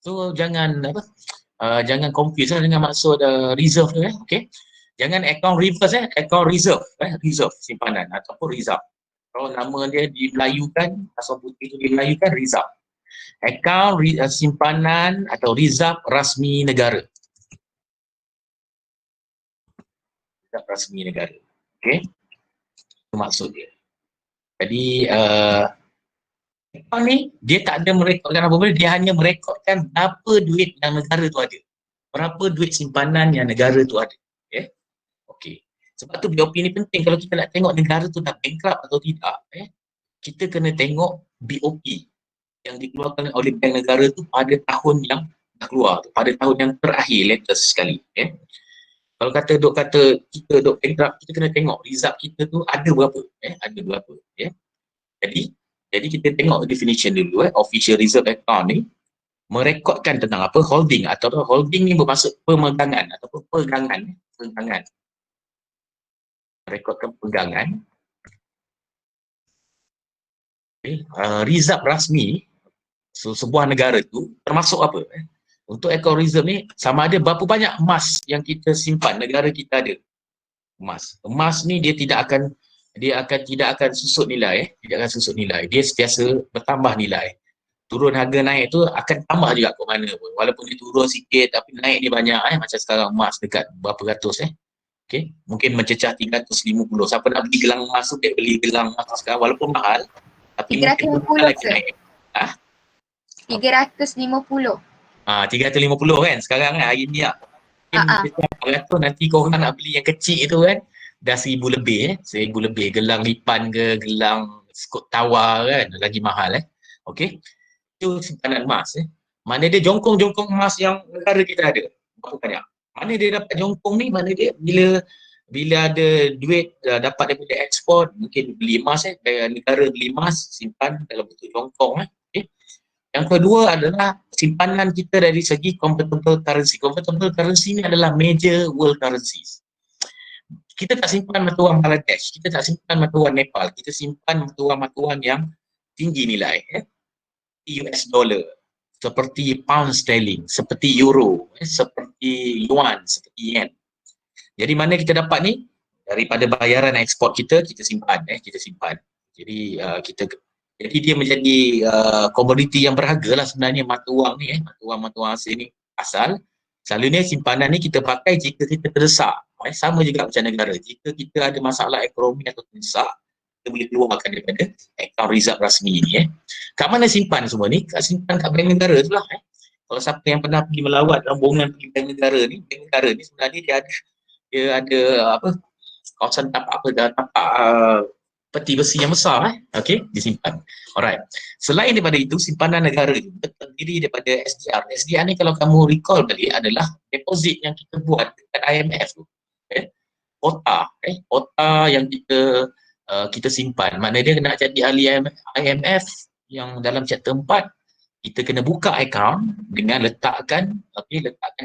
So jangan jangan confuse dengan maksud reserve tu. Okay. Jangan account reverse, account reserve. Reserve, simpanan ataupun reserve. Kalau nama dia dimelayukan, asal putih itu dimelayukan, reserve. Account simpanan atau reserve rasmi negara. Reserve rasmi negara. Okay. Itu maksud dia. Jadi, account ni, dia tak ada merekodkan apa-apa, dia hanya merekodkan berapa duit yang negara tu ada. Berapa duit simpanan yang negara tu ada. Okay. Okay. Sebab tu BOP ni penting kalau kita nak tengok negara tu dah bankrupt atau tidak. Kita kena tengok BOP yang dikeluarkan oleh bank negara tu pada tahun yang dah keluar tu, pada tahun yang terakhir, latest sekali. Kalau kata kita duk bankrupt, kita kena tengok result kita tu ada berapa. Ada berapa. Jadi kita tengok definition dulu. Official reserve account ni merekodkan tentang apa? Holding, atau holding ni bermaksud pemegangan ataupun pegangan. Merekodkan pegangan. Reserve rasmi sebuah negara tu termasuk apa? Untuk account reserve ni sama ada berapa banyak emas yang kita simpan, negara kita ada. Emas ni dia tidak akan susut nilai, tidak akan susut nilai. Dia sentiasa bertambah nilai. Turun harga naik tu akan tambah juga ke mana pun. Walaupun dia turun sikit tapi naik dia banyak, macam sekarang emas dekat berapa ratus okey, mungkin mencecah 350. Siapa nak beli gelang emas tu, dia beli gelang emas tu sekarang walaupun mahal tapi 350 mungkin lagi naik. 350. 350 kan sekarang kan hari ni lah. Mungkin nanti korang nak beli yang kecil tu kan dah 1000 lebih 1000 lebih, gelang lipan ke gelang skot tawar kan lagi mahal okey, itu simpanan emas mana dia jongkong emas yang negara kita ada berapa banyak, mana dia dapat jongkong ni, mana dia bila ada duit dapat daripada ekspor mungkin beli emas negara beli emas simpan dalam bentuk jongkong okey. Yang kedua adalah simpanan kita dari segi convertible currency. Convertible currency ni adalah major world currencies. Kita tak simpan mata wang Bangladesh, kita tak simpan mata wang Nepal, kita simpan mata wang yang tinggi nilai. US dollar, seperti pound sterling, seperti euro, seperti yuan, seperti yen. Jadi mana kita dapat ni? Daripada bayaran ekspor kita simpan. Jadi jadi dia menjadi komoditi yang berharga lah sebenarnya mata wang ni mata wang asing ni asal. Selalunya simpanan ni kita pakai jika kita terdesak. Sama juga macam negara. Jika kita ada masalah ekonomi atau terdesak, kita boleh keluarkan daripada akaun reserve rasmi ni. Kat mana simpan semua ni? Simpan kat bank negara tu lah. Kalau siapa yang pernah pergi melawat rombongan pergi bank negara ni sebenarnya dia ada apa? Kawasan tapak peti besi yang besar okey, disimpan. Alright. Selain daripada itu, simpanan negara itu terdiri daripada SDR. SDR ni kalau kamu recall balik adalah deposit yang kita buat dekat IMF tu. Kota yang kita simpan. Mana dia nak jadi ahli IMF yang dalam chapter 4 kita kena buka account dengan letakkan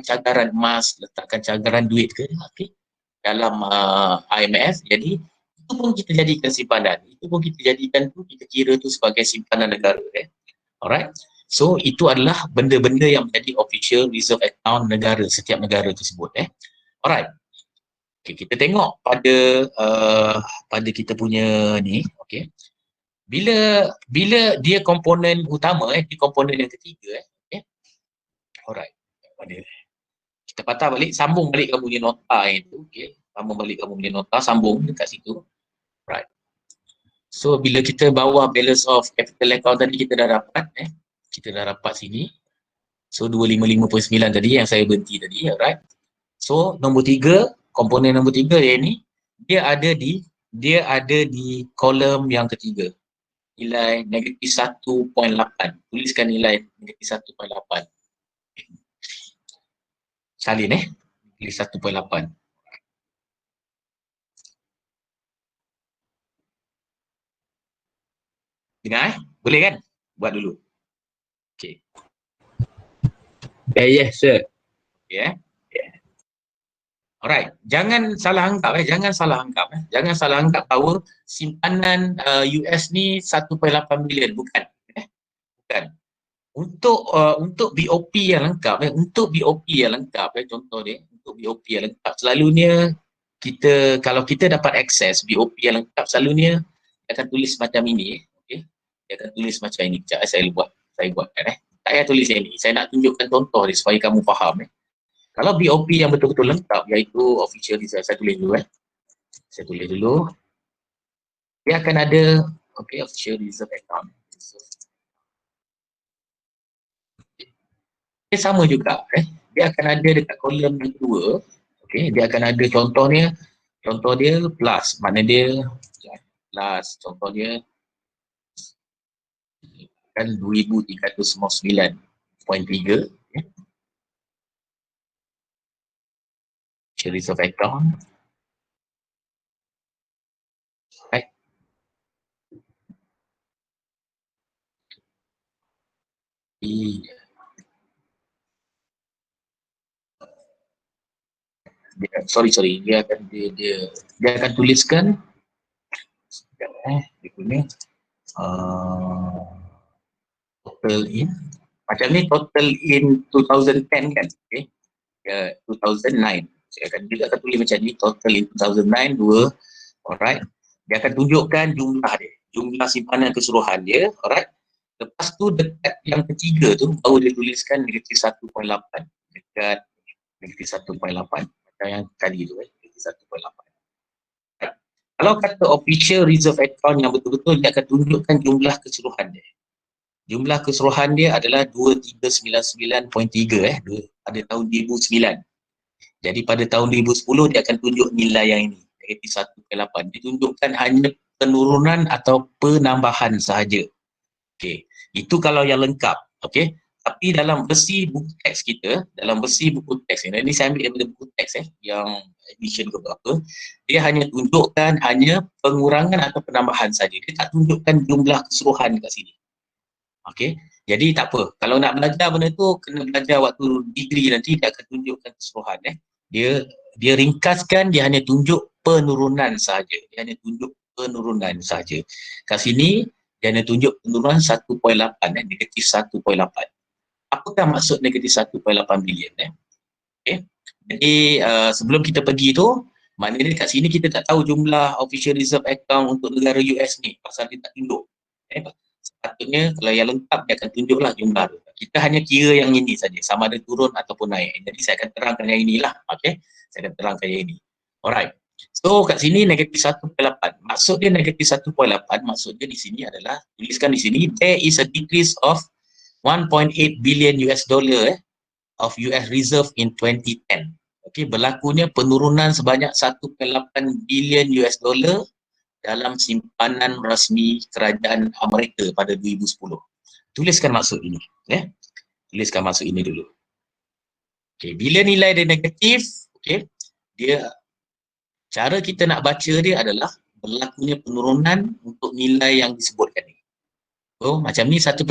cagaran emas, letakkan cagaran duit dalam IMF. Jadi itu pun kita jadikan simpanan. Itu pun kita jadikan kita kira tu sebagai simpanan negara. Alright. So itu adalah benda-benda yang menjadi official reserve account negara, setiap negara tersebut. Alright. Okay, kita tengok pada kita punya ni, okey. Bila dia komponen utama di komponen yang ketiga Alright. Kita patah balik, sambung balik kamu punya nota itu, okey. Sambung balik kamu punya nota, sambung dekat situ. Right. So bila kita bawah balance of capital account tadi kita dah dapat kita dah dapat sini. So 255.9 tadi yang saya berhenti tadi, right. So nombor 3, komponen nombor 3 ni dia ada di kolom yang ketiga. Nilai negatif 1.8. Tuliskan nilai negatif 1.8. Salin negatif 1.8. Dengar boleh kan? Buat dulu. Okey. Yes, sir. Yeah. Alright, jangan salah anggap Jangan salah anggap bahawa simpanan US ni 1.8 bilion, bukan. Bukan. Untuk BOP yang lengkap, contoh dia, untuk BOP yang lengkap, selalunya kalau kita dapat akses BOP yang lengkap, selalunya dia akan tulis macam ini, okey. Dia akan tulis macam ini. Sekejap saya buatkan. Tak payah tulis yang ini. Saya nak tunjukkan contoh dia supaya kamu faham. Kalau BOP yang betul-betul lengkap, iaitu official reserve, saya tulis dulu. Saya tulis dulu. Dia akan ada, okey, official reserve account. Dia sama juga. Dia akan ada dekat kolom yang kedua. Okey, dia akan ada contoh dia plus. Makna dia plus, contoh dia kan 2309.3. Series of account. Right. Sorry, dia akan tuliskan dia punya total in, macam ni total in 2010 kan, okey, 2009. Saya akan tulis macam ni, total in 2009 2. Alright, dia akan tunjukkan jumlah simpanan keseluruhan dia. Alright, lepas tu dekat yang ketiga tu baru dia tuliskan negatif 1.8 dekat negatif 1.8 macam yang tadi tu, negatif 1.8. Kalau kata official reserve account yang betul-betul, dia akan tunjukkan jumlah keseluruhan dia. Jumlah keseluruhan dia adalah 2399.3 pada tahun 2009. Jadi pada tahun 2010 dia akan tunjuk nilai yang ini, negatif 1.8. Ditunjukkan hanya penurunan atau penambahan sahaja. Okey, itu kalau yang lengkap. Okey. Tapi dalam versi buku teks kita, ini saya ambil daripada buku teks yang edition ke berapa, dia hanya tunjukkan hanya pengurangan atau penambahan saja. Dia tak tunjukkan jumlah keseluruhan kat sini. Okey. Jadi tak apa. Kalau nak belajar benda tu, kena belajar waktu degree nanti, dia akan tunjukkan keseluruhan. Dia ringkaskan, dia hanya tunjuk penurunan saja. Kat sini dia hanya tunjuk penurunan 1.8, negatif 1.8. Apakah maksud negatif 1.8 bilion? Okay. Jadi sebelum kita pergi tu, maknanya kat sini kita tak tahu jumlah official reserve account untuk negara US ni, pasal dia tak tunjuk. Sepatutnya kalau yang lengkap dia akan tunjuklah jumlah tu. Kita hanya kira yang ini saja, sama ada turun ataupun naik. Jadi saya akan terangkan yang inilah. Okey, saya akan terangkan yang ini. Alright. So kat sini negatif 1.8. Maksud dia negatif 1.8, maksud dia di sini adalah, tuliskan di sini, there is a decrease of 1.8 billion US dollar of US reserve in 2010. Okey, berlakunya penurunan sebanyak 1.8 bilion US dollar dalam simpanan rasmi kerajaan Amerika pada 2010. Tuliskan maksud ini, Tuliskan maksud ini dulu. Okey, bila nilai dia negatif, okey, cara kita nak baca dia adalah berlakunya penurunan untuk nilai yang disebutkan ni. Oh, macam ni 1.8.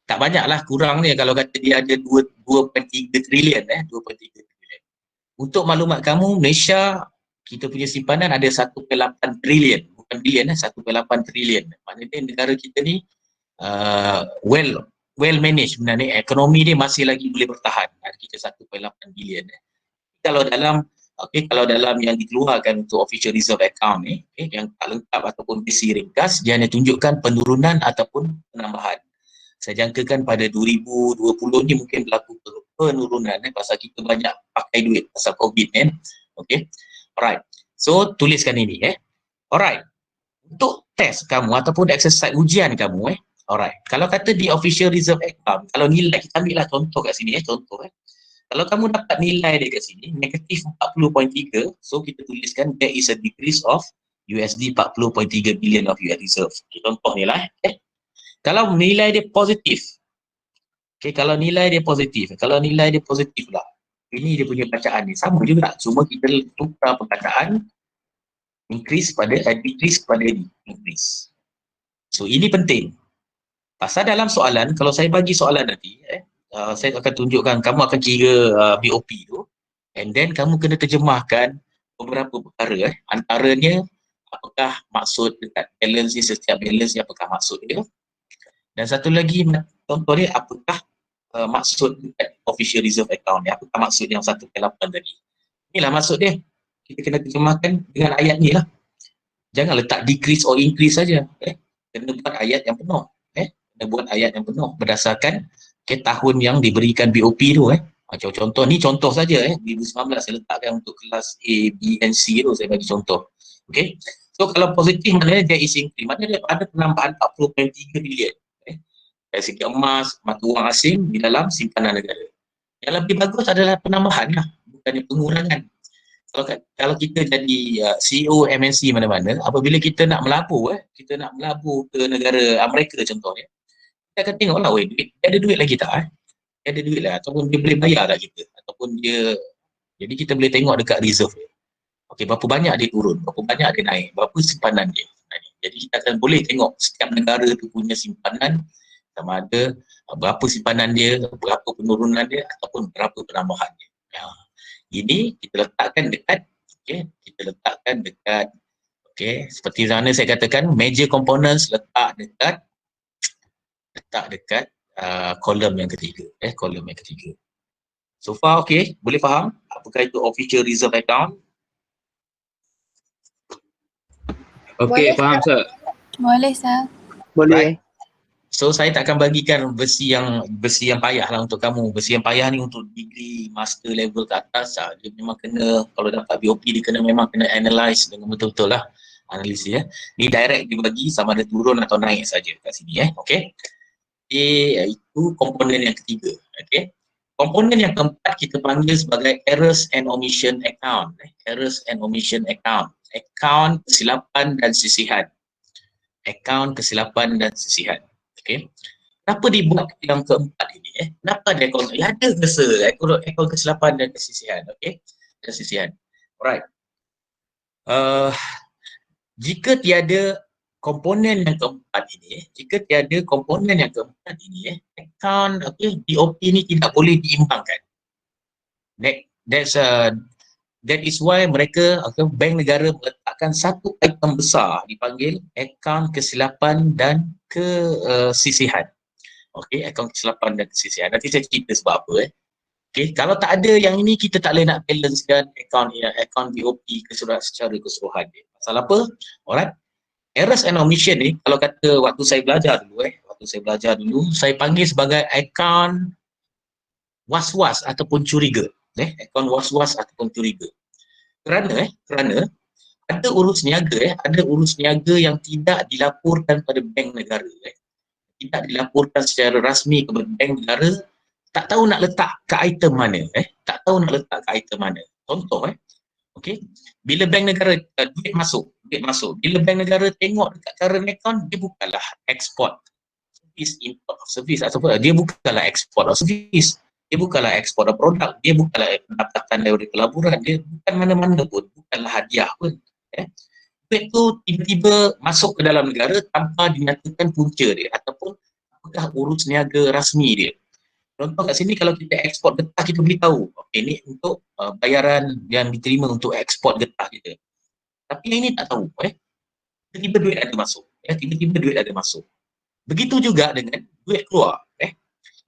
Tak banyaklah, kurang ni kalau kata dia ada 2.3 trilion. 2.3 trilion. Untuk maklumat kamu, Malaysia, kita punya simpanan ada 1.8 trilion. Bukan bilion, 1.8 trilion. Maknanya negara kita ni well managed sebenarnya. Ekonomi dia masih lagi boleh bertahan. Kita 1.8 bilion. Kalau dalam yang dikeluarkan untuk official reserve account ni, yang tak lengkap ataupun versi ringkas, dia hanya tunjukkan penurunan ataupun penambahan. Saya jangkakan pada 2020 ni mungkin berlaku penurunan pasal kita banyak pakai duit pasal COVID kan. Okey. Alright. So tuliskan ini Alright. Untuk test kamu ataupun exercise ujian kamu alright. Kalau kata di official reserve account, kalau nilai, kita ambillah contoh kat sini Kalau kamu dapat nilai dia kat sini negatif 40.3, so kita tuliskan there is a decrease of USD 40.3 billion of US reserve. Okay, contoh ni lah Kalau nilai dia positif, kalau nilai dia positif lah, ini dia punya bacaan ni sama juga, cuma kita tukar perkataan decrease kepada increase. So ini penting. Pasal dalam soalan, kalau saya bagi soalan nanti, saya akan tunjukkan, kamu akan kira BOP tu. And then kamu kena terjemahkan beberapa perkara antaranya apakah maksud dekat balance ni, setiap balance ni apakah maksud dia. Dan satu lagi contoh dia apakah maksud dekat official reserve account ni, apakah maksud yang 1/8 tadi. Inilah maksud dia. Kita kena terjemahkan dengan ayat ni lah. Jangan letak decrease or increase saja. Kena buat ayat yang penuh. Kena buat ayat yang penuh berdasarkan tahun yang diberikan BOP tu. Macam contoh ni, contoh saja 2019 saya letakkan untuk kelas A, B and C tu, saya bagi contoh. Okay. So kalau positif maknanya dia is increase, maknanya dia ada penambahan 40.3 bilion dari segi emas, mata wang asing di dalam simpanan negara. Yang lebih bagus adalah penambahan lah, bukannya pengurangan. Kalau kita jadi CEO MNC mana-mana, apabila kita nak melabur, kita nak melabur ke negara Amerika contohnya, kita akan tengok lah, dia ada duit lagi tak? Dia ada duit lah, ataupun dia boleh bayar tak kita, ataupun dia, jadi kita boleh tengok dekat reserve dia. Okey, berapa banyak dia turun, berapa banyak dia naik, berapa simpanan dia. Jadi kita akan boleh tengok setiap negara tu punya simpanan, sama ada berapa simpanan dia, berapa penurunan dia, ataupun berapa penambahan dia. Ini kita letakkan dekat, kita letakkan dekat, seperti mana saya katakan, major components letak dekat kolom yang ketiga, kolom yang ketiga. So far boleh faham apakah itu official reserve account? Okey, Boleh, faham Sir. Boleh, Sir. Boleh. So saya tak akan bagikan versi yang payah lah untuk kamu. Versi yang payah ni untuk degree master level ke atas lah. Dia memang kena, kalau dapat BOP dia memang kena analyse dengan betul-betul lah. Analisis Ni direct dibagi sama ada turun atau naik saja kat sini itu komponen yang ketiga. Komponen yang keempat kita panggil sebagai errors and omission account. Errors and omission account. Account kesilapan dan sisihan. Account kesilapan dan sisihan. Kenapa dibuat yang keempat ini? Kenapa ada account? Ada account kesilapan dan kesisihan. Dan sisihan. Alright. Jika tiada komponen yang keempat ini, account BOP ni tidak boleh diimbangkan. That is why mereka, bank negara meletakkan satu item besar dipanggil akaun kesilapan dan kesisihan. Akaun kesilapan dan kesisihan. Nanti saya cerita sebab apa. Kalau tak ada yang ini, kita tak boleh nak balancekan akaun BOP secara keseluruhan dia. Pasal apa? Alright. Errors and omission ni, kalau kata waktu saya belajar dulu, saya panggil sebagai akaun was-was ataupun curiga. Akaun was-was ataupun curiga. Kerana ada urus niaga yang tidak dilaporkan pada bank negara. Tidak dilaporkan secara rasmi kepada bank negara, tak tahu nak letak ke item mana. Contoh bila bank negara duit masuk. Bila bank negara tengok dekat current account, dia bukanlah export service, import of service ataupun dia bukanlah export of service. Dia bukanlah ekspor produk, dia bukanlah pendapatan dari pelaburan, dia bukan mana-mana pun, bukanlah hadiah pun. Duit tu tiba-tiba masuk ke dalam negara tanpa dinyatakan punca dia ataupun apakah urus niaga rasmi dia. Contoh kat sini kalau kita ekspor getah, kita beritahu, ni untuk bayaran yang diterima untuk ekspor getah kita. Tapi yang ini tak tahu, tiba-tiba duit ada masuk. Begitu juga dengan duit keluar.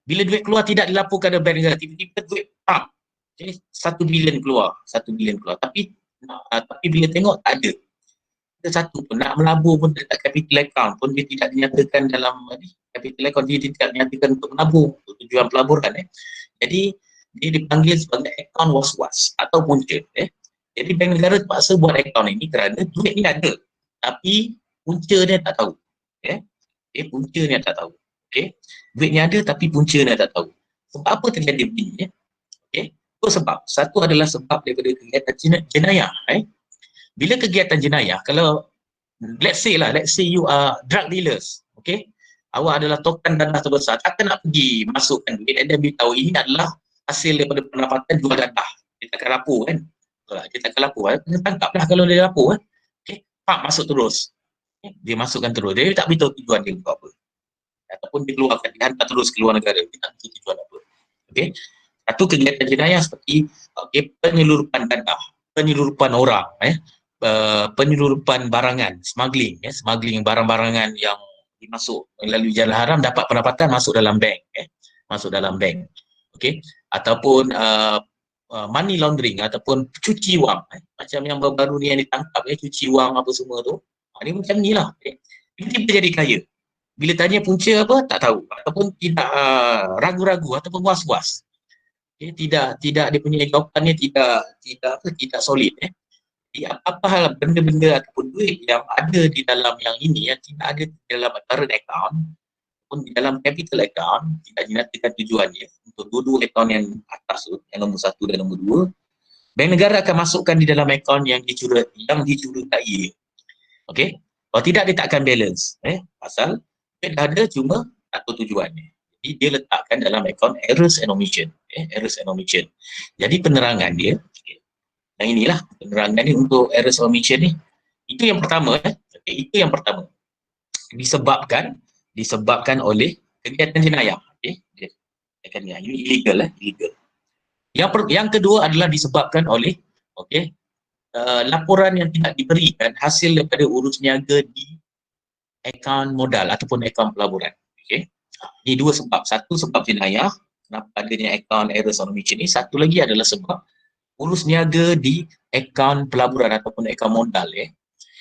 Bila duit keluar tidak dilaporkan oleh bank negara, tiba-tiba duit 1 bilion keluar. Tapi bila tengok tak ada. Ada satu pun nak melabur pun dekat capital account pun dia tidak dinyatakan dalam capital account, dia tidak dinyatakan untuk melabur, untuk tujuan pelaburan. Jadi dia dipanggil sebagai account was-was atau punca. Jadi bank negara terpaksa buat account ini kerana duit ni ada, tapi punca dia tak tahu. Punca dia tak tahu. Duit ni ada tapi punca dia tak tahu. Sebab apa terjadi begini? Dua sebab. Satu adalah sebab daripada kegiatan jenayah. Bila kegiatan jenayah, kalau let's say you are drug dealers, awak adalah tokan dadah terbesar, takkan nak pergi masukkan duit dan beritahu ini adalah hasil daripada pendapatan jual dadah. Dia takkan lapor kan? Dia takkan lapor. Kena tangkaplah kalau dia lapor. Masuk terus. Dia masukkan terus. Dia tak beritahu tujuan dia untuk apa. Ataupun dikeluarkan, dihantar terus ke luar negara, dia tak beritahu tujuan apa. Satu kegiatan jenayah seperti penyeludupan dana, penyeludupan orang, penyeludupan barangan, smuggling, smuggling barang-barangan yang dimasuk melalui jalan haram dapat pendapatan masuk dalam bank, masuk dalam bank. Okey, ataupun money laundering ataupun cuci wang, macam yang baru-baru ni yang ditangkap, cuci wang apa semua tu. Ni macam ni lah. Tiba-tiba jadi kaya. Bila tanya punca apa, tak tahu. Ataupun tidak ragu-ragu ataupun was-was. Tidak dia punya jawapannya tidak solid. Jadi apa hal benda-benda ataupun duit yang ada di dalam yang ini yang tidak ada di dalam current account pun di dalam capital account, tidak dinyatakan tujuannya untuk dua-dua akaun yang atas tu, yang nombor 1 dan nombor 2, bank negara akan masukkan di dalam akaun yang dicurigai. Okey? Kalau tidak dia tak akan balance, pasal duit dah ada cuma tak tahu tujuannya. Jadi dia letakkan dalam akaun errors and omission, errors and omission. Jadi penerangan dia, yang inilah penerangan ni untuk errors and omission ni. Itu yang pertama, itu yang pertama. Disebabkan oleh kegiatan jenayah. Ini illegal. Illegal. Yang kedua adalah disebabkan oleh laporan yang tidak diberikan hasil daripada urus niaga di akaun modal ataupun akaun pelaburan. Ini dua sebab. Satu sebab jenayah, kenapa adanya akaun errors and omission ni. Satu lagi adalah sebab urus niaga di akaun pelaburan ataupun akaun modal.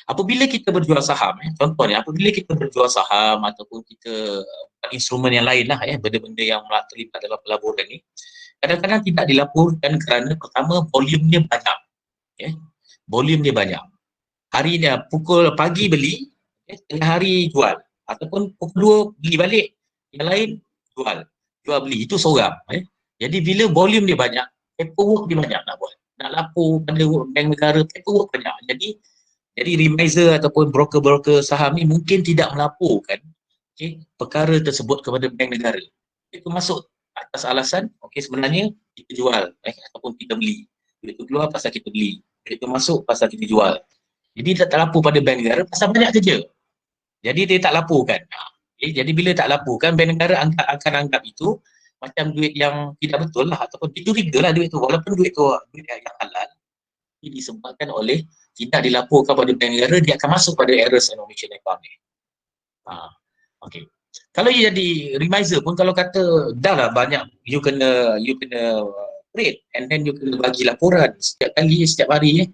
Apabila kita berjual saham, contohnya apabila kita berjual saham ataupun kita instrumen yang lain lah, benda-benda yang terlibat dalam pelaburan ni, kadang-kadang tidak dilaporkan kerana pertama volumenya banyak. Volume dia banyak. Hari ni pukul pagi beli, tengah hari jual. Ataupun pukul 2 beli balik, yang lain jual beli. Itu seorang. Jadi bila volume dia banyak, paperwork dia banyak nak buat. Nak lapor pada bank negara, paperwork banyak. Jadi remiser ataupun broker-broker saham ni mungkin tidak melaporkan perkara tersebut kepada bank negara. Itu masuk atas alasan, sebenarnya kita jual ataupun kita beli. Duit itu keluar pasal kita beli. Duit itu masuk pasal kita jual. Jadi dia tak lapor pada bank negara pasal banyak kerja. Jadi dia tak laporkan. Jadi bila tak laporkan, bank negara akan anggap itu macam duit yang tidak betul lah ataupun dicurigalah duit itu. Walaupun duit itu duit yang halal, ini disebabkan oleh tidak dilaporkan pada bank negara, dia akan masuk pada errors and omission account ni. Kalau ia jadi remiser pun, kalau kata dah lah banyak, you kena trade and then you kena bagi laporan setiap hari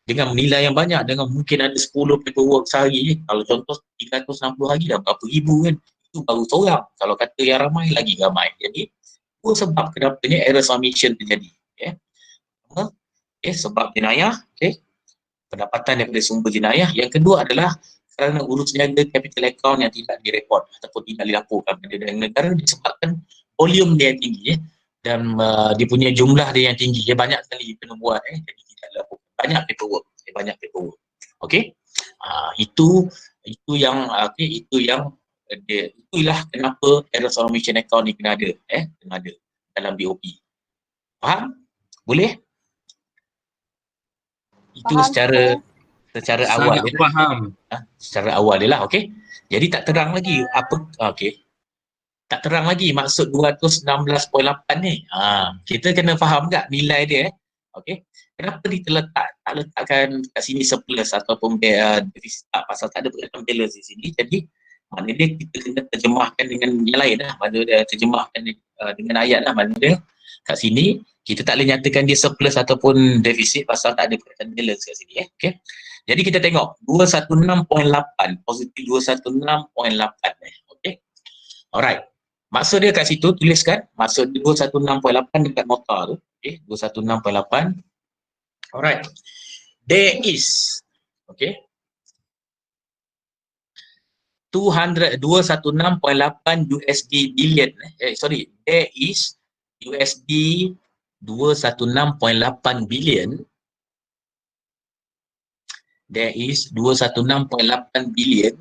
dengan nilai yang banyak, dengan mungkin ada 10 paperwork sehari. Kalau contoh 360 hari dah berapa ribu kan, itu baru seorang. Kalau kata yang ramai lagi ramai. Jadi itu sebab kenapanya errors and omission terjadi. Sebab jenayah, pendapatan daripada sumber jenayah. Yang kedua adalah kerana urus niaga capital account yang tidak direkod ataupun tidak dilaporkan pada bank negara disebabkan volume dia yang tinggi, dan dia punya jumlah dia yang tinggi, banyak kali penemuan, jadi tidak dilaporkan, banyak paperwork. Itulah kenapa errors and omission account ni kena ada dalam BOP. Faham? Boleh? Itu Faham, secara awal Sangat dia faham. secara awal dia lah. Jadi tak terang lagi apa tak terang lagi maksud 216.8 ni. Kita kena faham tak nilai dia. Kenapa dia tak letakkan kat sini surplus ataupun defisit, pasal tak ada perkataan balance di sini. Jadi maknanya kita kena terjemahkan dengan yang lain lah. Maknanya dia terjemahkan dengan ayat lah. Maknanya kat sini kita tak boleh nyatakan dia surplus ataupun defisit pasal tak ada perkataan balance kat sini. Jadi kita tengok 216.8, positif 216.8. Alright. Maksud dia kat situ tuliskan, maksud 216.8 dekat nota tu. 216.8. Alright. There is 216.8 USD billion. There is USD 216.8 billion. There is 216.8 billion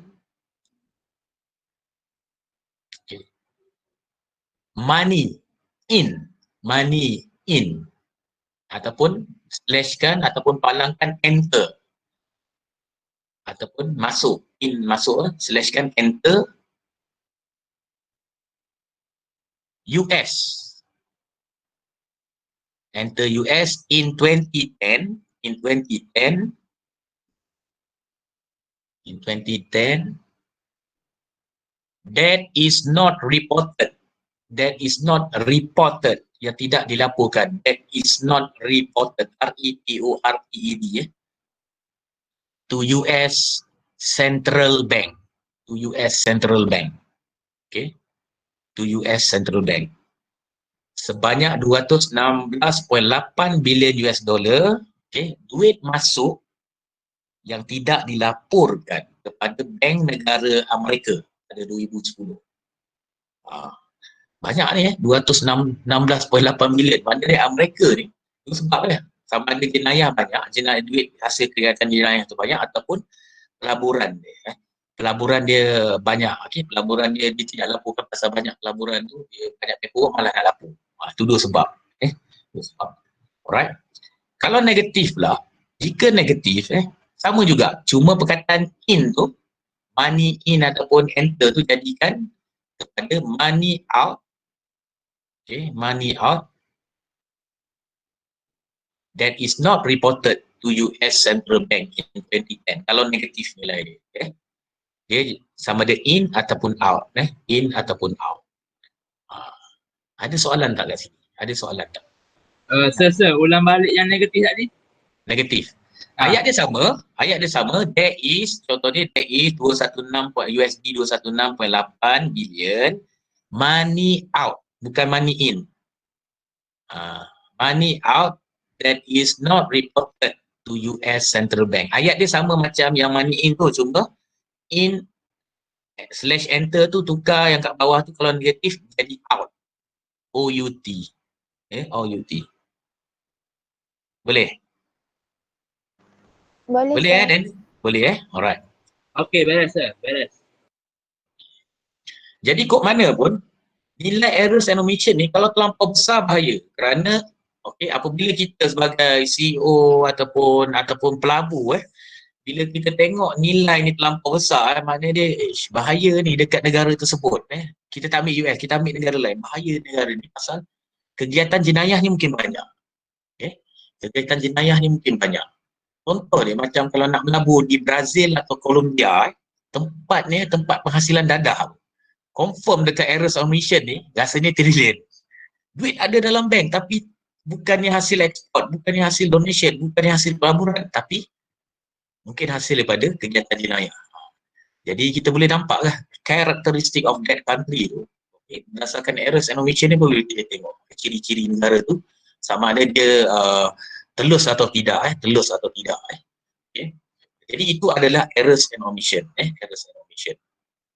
money in ataupun slashkan ataupun palangkan enter ataupun masuk slashkan enter US enter US in 2010, in 2010, that is not reported, yang tidak dilaporkan, that is not reported, R-E-P-O-R-T-E-D, to US Central Bank, okay, to US Central Bank, sebanyak 216.8 bilion US dollar, okay, duit masuk yang tidak dilaporkan kepada Bank Negara Amerika pada 2010. Banyak ni 216.8 bilion. Mana dia Amerika ni, itu sebab dia sama ada jenayah banyak, jenayah duit hasil kegiatan jenayah tu banyak, ataupun pelaburan dia. Pelaburan dia banyak, okay? Pelaburan dia tidak laporkan pasal banyak pelaburan tu, dia banyak paperwork malah nak lapor. Itu dua sebab. Dua sebab. Alright. Kalau negatif pula, jika negatif, sama juga. Cuma perkataan in tu, money in ataupun enter tu jadikan kepada money out. Okay, money out that is not reported to US Central Bank in 2010. Kalau negatif nilai dia. Okay. Dia sama ada in ataupun out. In ataupun out. Ada soalan tak kat sini? Ada soalan tak? Sir, ulang balik yang negatif tadi. Negatif. Ayat dia sama, there is, contohnya there is USD 216.8 bilion money out, bukan money in. Money out that is not reported to US Central Bank. Ayat dia sama macam yang money in tu, cuma in slash enter tu tukar yang kat bawah tu, kalau negatif jadi out. OUT. OUT. Boleh? Boleh Dan? Boleh Alright. Okey, beres sir, beres. Jadi kod mana pun, nilai errors and omission ni kalau terlampau besar bahaya, kerana apabila kita sebagai CEO ataupun pelabur bila kita tengok nilai ni terlampau besar, maknanya dia bahaya ni dekat negara tersebut. Kita tak ambil US, kita ambil negara lain, bahaya negara ni pasal kegiatan jenayah ni mungkin banyak. Kegiatan jenayah ni mungkin banyak. Contoh dia macam kalau nak melabur di Brazil atau Colombia, tempat penghasilan dadah. Confirm dekat errors and omission ni rasanya trilion. Duit ada dalam bank tapi bukannya hasil ekspor, bukannya hasil donation, bukannya hasil pelaburan, tapi mungkin hasil daripada kegiatan jenayah. Jadi kita boleh nampak lah karakteristik of that country tu. Berdasarkan errors and omission ni boleh kita tengok ciri-ciri negara tu sama ada dia telus atau tidak. Jadi itu adalah errors and omission. Errors and omission.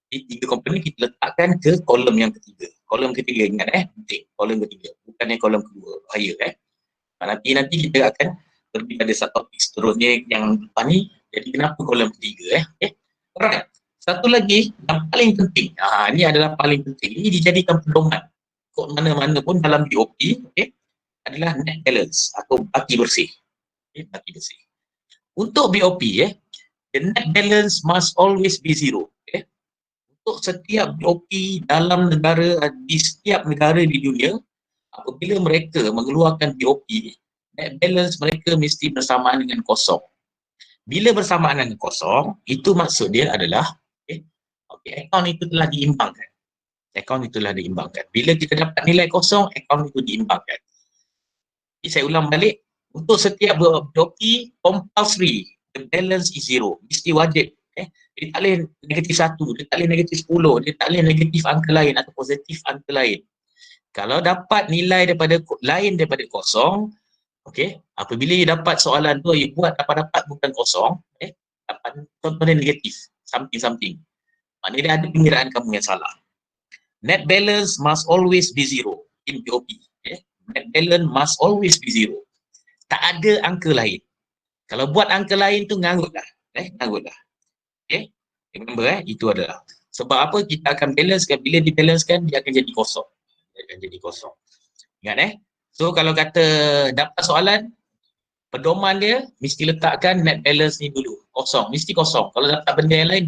Jadi 3 komponen kita letakkan ke kolom yang ketiga. Kolom ketiga ingat penting. Kolom ketiga. Bukannya kolom kedua. Bahaya Nanti kita akan pergi pada satu topik seterusnya yang depan ni. Jadi kenapa kolom ketiga Alright. Satu lagi yang paling penting. Ini adalah paling penting. Ini dijadikan pedoman. Kod mana-mana pun dalam BOP adalah net balance atau baki bersih. Baki bersih. Untuk BOP the net balance must always be zero. Untuk setiap BOP dalam negara, di setiap negara di dunia, apabila mereka mengeluarkan BOP, net balance mereka mesti bersamaan dengan kosong. Bila bersamaan dengan kosong, itu maksud dia adalah akaun itu telah diimbangkan. Bila kita dapat nilai kosong, akaun itu diimbangkan. Jadi saya ulang balik, untuk setiap BOP compulsory, the balance is zero. Mesti wajib. Dia tak boleh negatif 1, dia tak boleh negatif 10, dia tak boleh negatif angka lain atau positif angka lain. Kalau dapat nilai lain daripada kosong, apabila you dapat soalan tu, you buat dapat bukan kosong, dapat contohnya negatif, something. Maknanya dia ada pengiraan kamu yang salah. Net balance must always be zero in BOP. Net balance must always be zero. Tak ada angka lain. Kalau buat angka lain tu ngangutlah. Remember itu adalah. Sebab apa kita akan balancekan, bila dibalancekan dia akan jadi kosong. Ingat So kalau kata dapat soalan, pedoman dia mesti letakkan net balance ni dulu. Kosong, mesti kosong. Kalau dapat benda yang lain,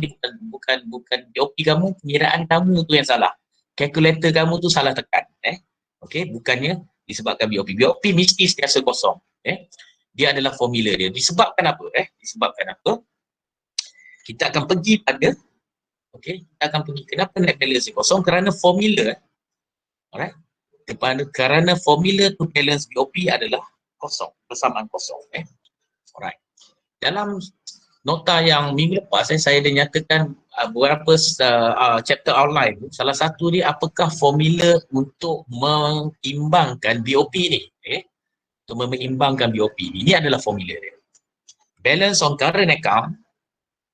bukan BOP kamu, pengiraan kamu tu yang salah. Calculator kamu tu salah tekan. Bukannya disebabkan BOP. BOP mesti sentiasa kosong. Dia adalah formula dia. Disebabkan apa? Disebabkan apa? Kita akan pergi pada, kita akan pergi, kenapa net balance dia kosong? Kerana formula, alright? Kerana formula to balance BOP adalah kosong, persamaan kosong. Alright. Dalam nota yang minggu lepas, saya dah nyatakan beberapa chapter outline. Salah satu dia, apakah formula untuk mengimbangkan BOP ni? Untuk mengimbangkan BOP ni. Ini adalah formula dia. Balance on current account,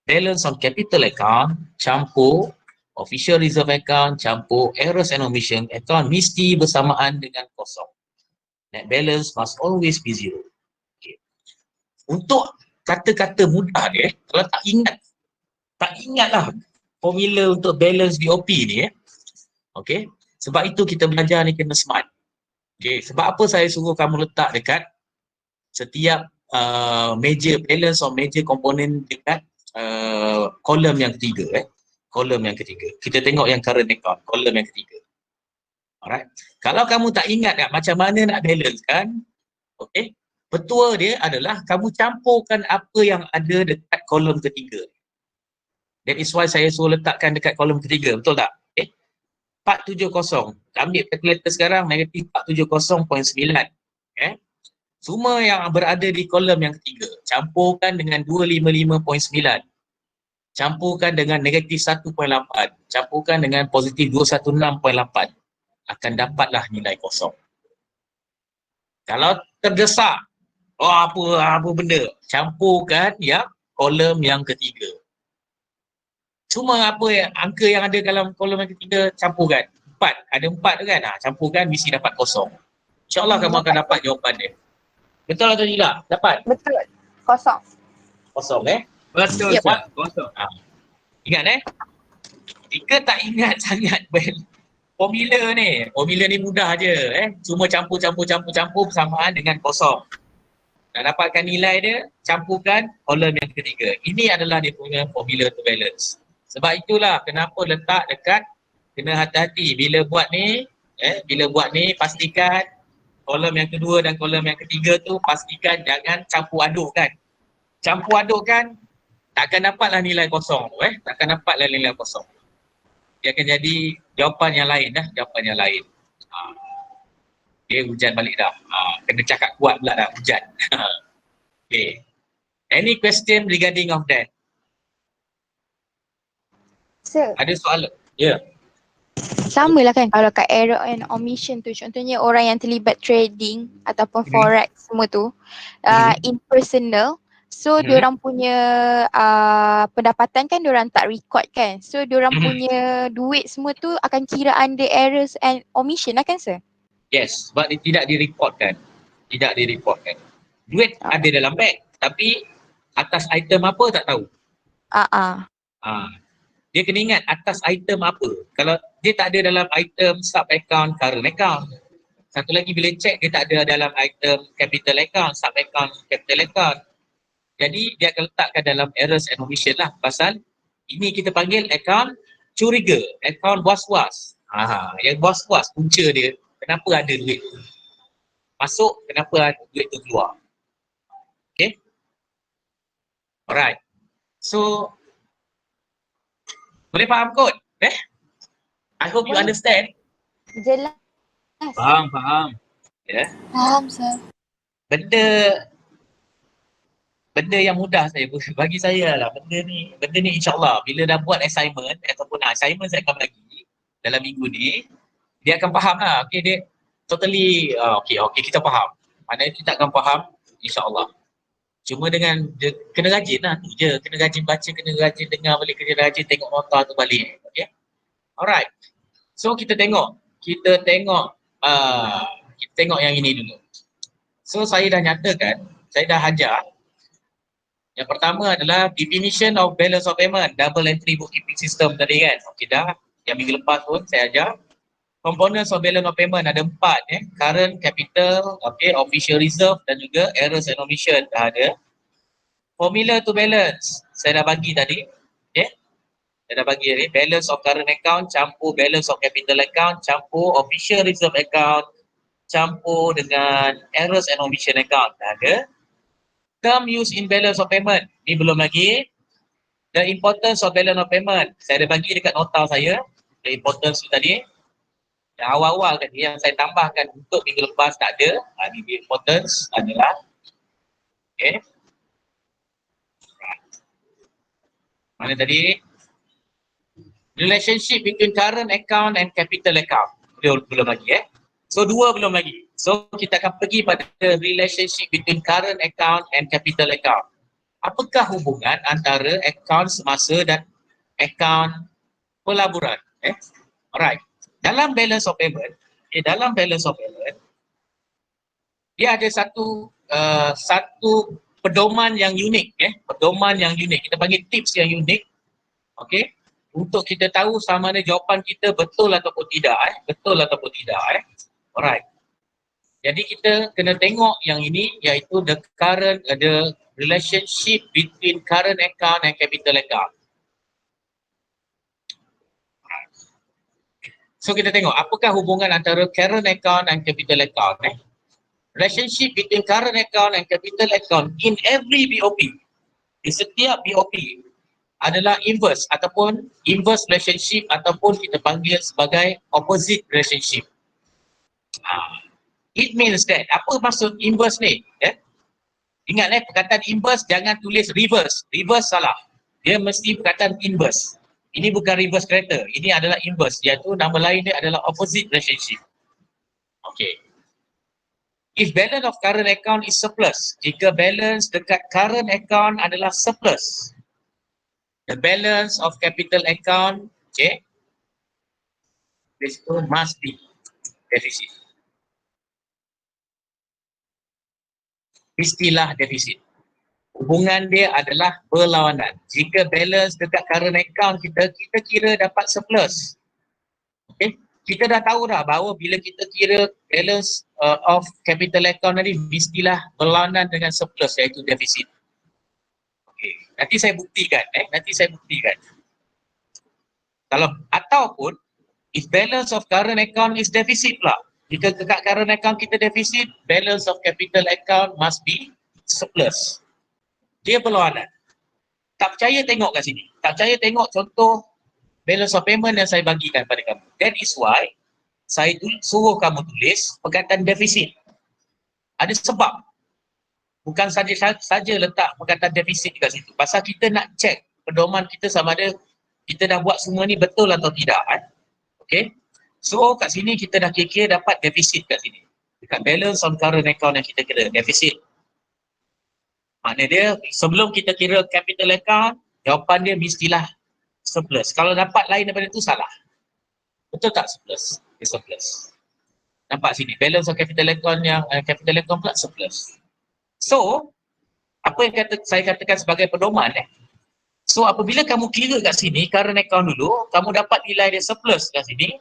balance on capital account, campur official reserve account, campur errors and omission account mesti bersamaan dengan kosong. Net balance must always be zero. Untuk kata-kata mudah dia, kalau tak ingatlah formula untuk balance BOP ni. Sebab itu kita belajar ni kena smart. Sebab apa saya suruh kamu letak dekat setiap major balance or major component dekat kolom yang ketiga. Kolom yang ketiga. Kita tengok yang current account, kolom yang ketiga. Alright. Kalau kamu tak ingat macam mana nak balance kan, petua dia adalah kamu campurkan apa yang ada dekat kolom ketiga. That is why saya suruh letakkan dekat kolom ketiga, betul tak? 470. Ambil kalkulator sekarang, negatif 470.9. Semua yang berada di kolom yang ketiga, campurkan dengan 255.9. Campurkan dengan negatif 1.8. Campurkan dengan positif 216.8. Akan dapatlah nilai kosong. Kalau terdesak, apa benda, campurkan yang kolom yang ketiga. Cuma angka yang ada dalam kolom yang ketiga, campurkan. 4, ada 4 tu kan? Campurkan, mesti dapat kosong. InsyaAllah kamu akan dapat jawapan dia. Betul atau tidak? Dapat? Betul. Kosong. Kosong Betul, Yep. sir. Kosong. Ingat jika tak ingat sangat formula ni mudah je. Cuma campur bersamaan dengan kosong. Nak dapatkan nilai dia, campurkan kolom yang ketiga. Ini adalah dia punya formula to balance. Sebab itulah kenapa letak dekat, kena hati-hati bila buat ni, pastikan kolom yang kedua dan kolom yang ketiga tu pastikan jangan campur aduk kan. Campur aduk kan, takkan dapatlah nilai kosong tu. Takkan dapatlah nilai kosong. Dia akan jadi jawapan yang lain jawapan yang lain. Hujan balik dah. Kena cakap kuat pula dah, hujan. Any question regarding of that? Sir, Ada soalan? Ya. sama lah kan kalau kat error and omission tu, contohnya orang yang terlibat trading ataupun forex semua tu, impersonal. So diorang punya pendapatan kan diorang tak record kan. So diorang punya duit semua tu akan kira under errors and omission lah kan sir? Yes, sebab dia tidak direportkan. Duit ada dalam bank, tapi atas item apa tak tahu. Dia kena ingat atas item apa. Kalau dia tak ada dalam item sub account, current account. Satu lagi bila check dia tak ada dalam item capital account, sub account, capital account. Jadi dia akan letakkan dalam errors and omission lah. Pasal ini kita panggil account curiga, account was-was. Yang was-was punca dia, kenapa ada duit tu masuk, kenapa duit tu keluar. Okay. Alright. So, boleh faham kot? I hope you understand. Jelas. Faham. Ya. Faham sir. Benda yang mudah saya bagi saya lah benda ni insyaAllah bila dah buat assignment ataupun assignment saya akan bagi dalam minggu ni, dia akan faham lah. Okay, dia totally okay, kita faham. Maknanya kita akan faham insyaAllah. Cuma dengan kena rajin lah tu je, kena rajin baca, kena rajin dengar balik, kena rajin tengok nota tu balik. Okay. Alright. So kita tengok yang ini dulu. So saya dah nyatakan, saya dah ajar. Yang pertama adalah definition of balance of payment, double entry bookkeeping system tadi kan. Okey dah, yang minggu lepas pun saya ajar. Components of balance of payment ada 4 current, capital, official reserve dan juga errors and omission dah ada. Formula to balance saya dah bagi tadi. Saya dah bagi tadi, balance of current account campur balance of capital account campur official reserve account campur dengan errors and omission account. Ada term use in balance of payment. Ni belum lagi. The importance of balance of payment. Saya ada bagi dekat nota saya. The importance tu tadi. Yang awal-awal tadi yang saya tambahkan untuk minggu lepas tak ada. Ni the importance adalah. Okay. Mana tadi? Relationship between current account and capital account. Belum lagi So dua belum lagi. So kita akan pergi pada relationship between current account and capital account. Apakah hubungan antara account semasa dan account pelaburan? Alright. Dalam balance of payment, dia ada satu pedoman yang unik, pedoman yang unik. Kita panggil tips yang unik. Okey. Untuk kita tahu sama ada jawapan kita betul ataupun tidak, Alright. Jadi kita kena tengok yang ini, iaitu the relationship between current account and capital account. So kita tengok apakah hubungan antara current account and capital account. Relationship between current account and capital account in every BOP. Di setiap BOP adalah inverse ataupun inverse relationship ataupun kita panggil sebagai opposite relationship. It means that, apa maksud inverse ni? Ingat perkataan inverse jangan tulis reverse. Reverse salah. Dia mesti perkataan inverse. Ini bukan reverse kereta. Ini adalah inverse. Iaitu nama lain dia adalah opposite relationship. Okay. If balance of current account is surplus, jika balance dekat current account adalah surplus, the balance of capital account, this must be deficit. Istilah deficit. Hubungan dia adalah berlawanan. Jika balance dekat current account kita kira dapat surplus. Okay. Kita dah tahu dah bahawa bila kita kira balance of capital account tadi mestilah berlawanan dengan surplus, iaitu deficit. Okay. Nanti saya buktikan. Ataupun if balance of current account is deficit pula. Jika dekat current account kita deficit, balance of capital account must be surplus. Dia berlawanan. Tak percaya tengok kat sini. Tak percaya tengok contoh balance of payment yang saya bagikan pada kamu. That is why saya suruh kamu tulis perkataan deficit. Ada sebab. Bukan saja letak perkataan deficit kat situ. Pasal kita nak check pedoman kita sama ada kita dah buat semua ni betul atau tidak. Okay. So kat sini kita dah kira dapat deficit kat sini. Dekat balance on current account yang kita kira deficit. Maknanya dia sebelum kita kira capital account, jawapan dia mestilah surplus. Kalau dapat lain daripada itu salah. Betul tak surplus? Dia surplus. Nampak sini balance of capital account yang capital account pula surplus. So apa yang saya katakan sebagai pedoman So apabila kamu kira kat sini current account dulu, kamu dapat nilai dia surplus kat sini.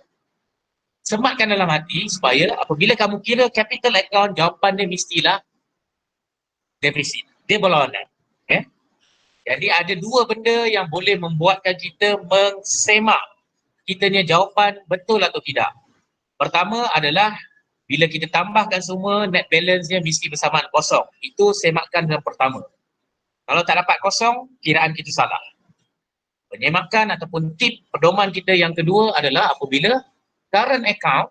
Sematkan dalam hati supaya apabila kamu kira capital account, jawapan dia mestilah defisit. Dia berlawanan. Jadi ada dua benda yang boleh membuatkan kita mengsemak kitanya jawapan betul atau tidak. Pertama adalah bila kita tambahkan semua net balance-nya mesti bersamaan kosong. Itu semakan yang pertama. Kalau tak dapat kosong, kiraan kita salah. Penyemakan ataupun tip pedoman kita yang kedua adalah apabila current account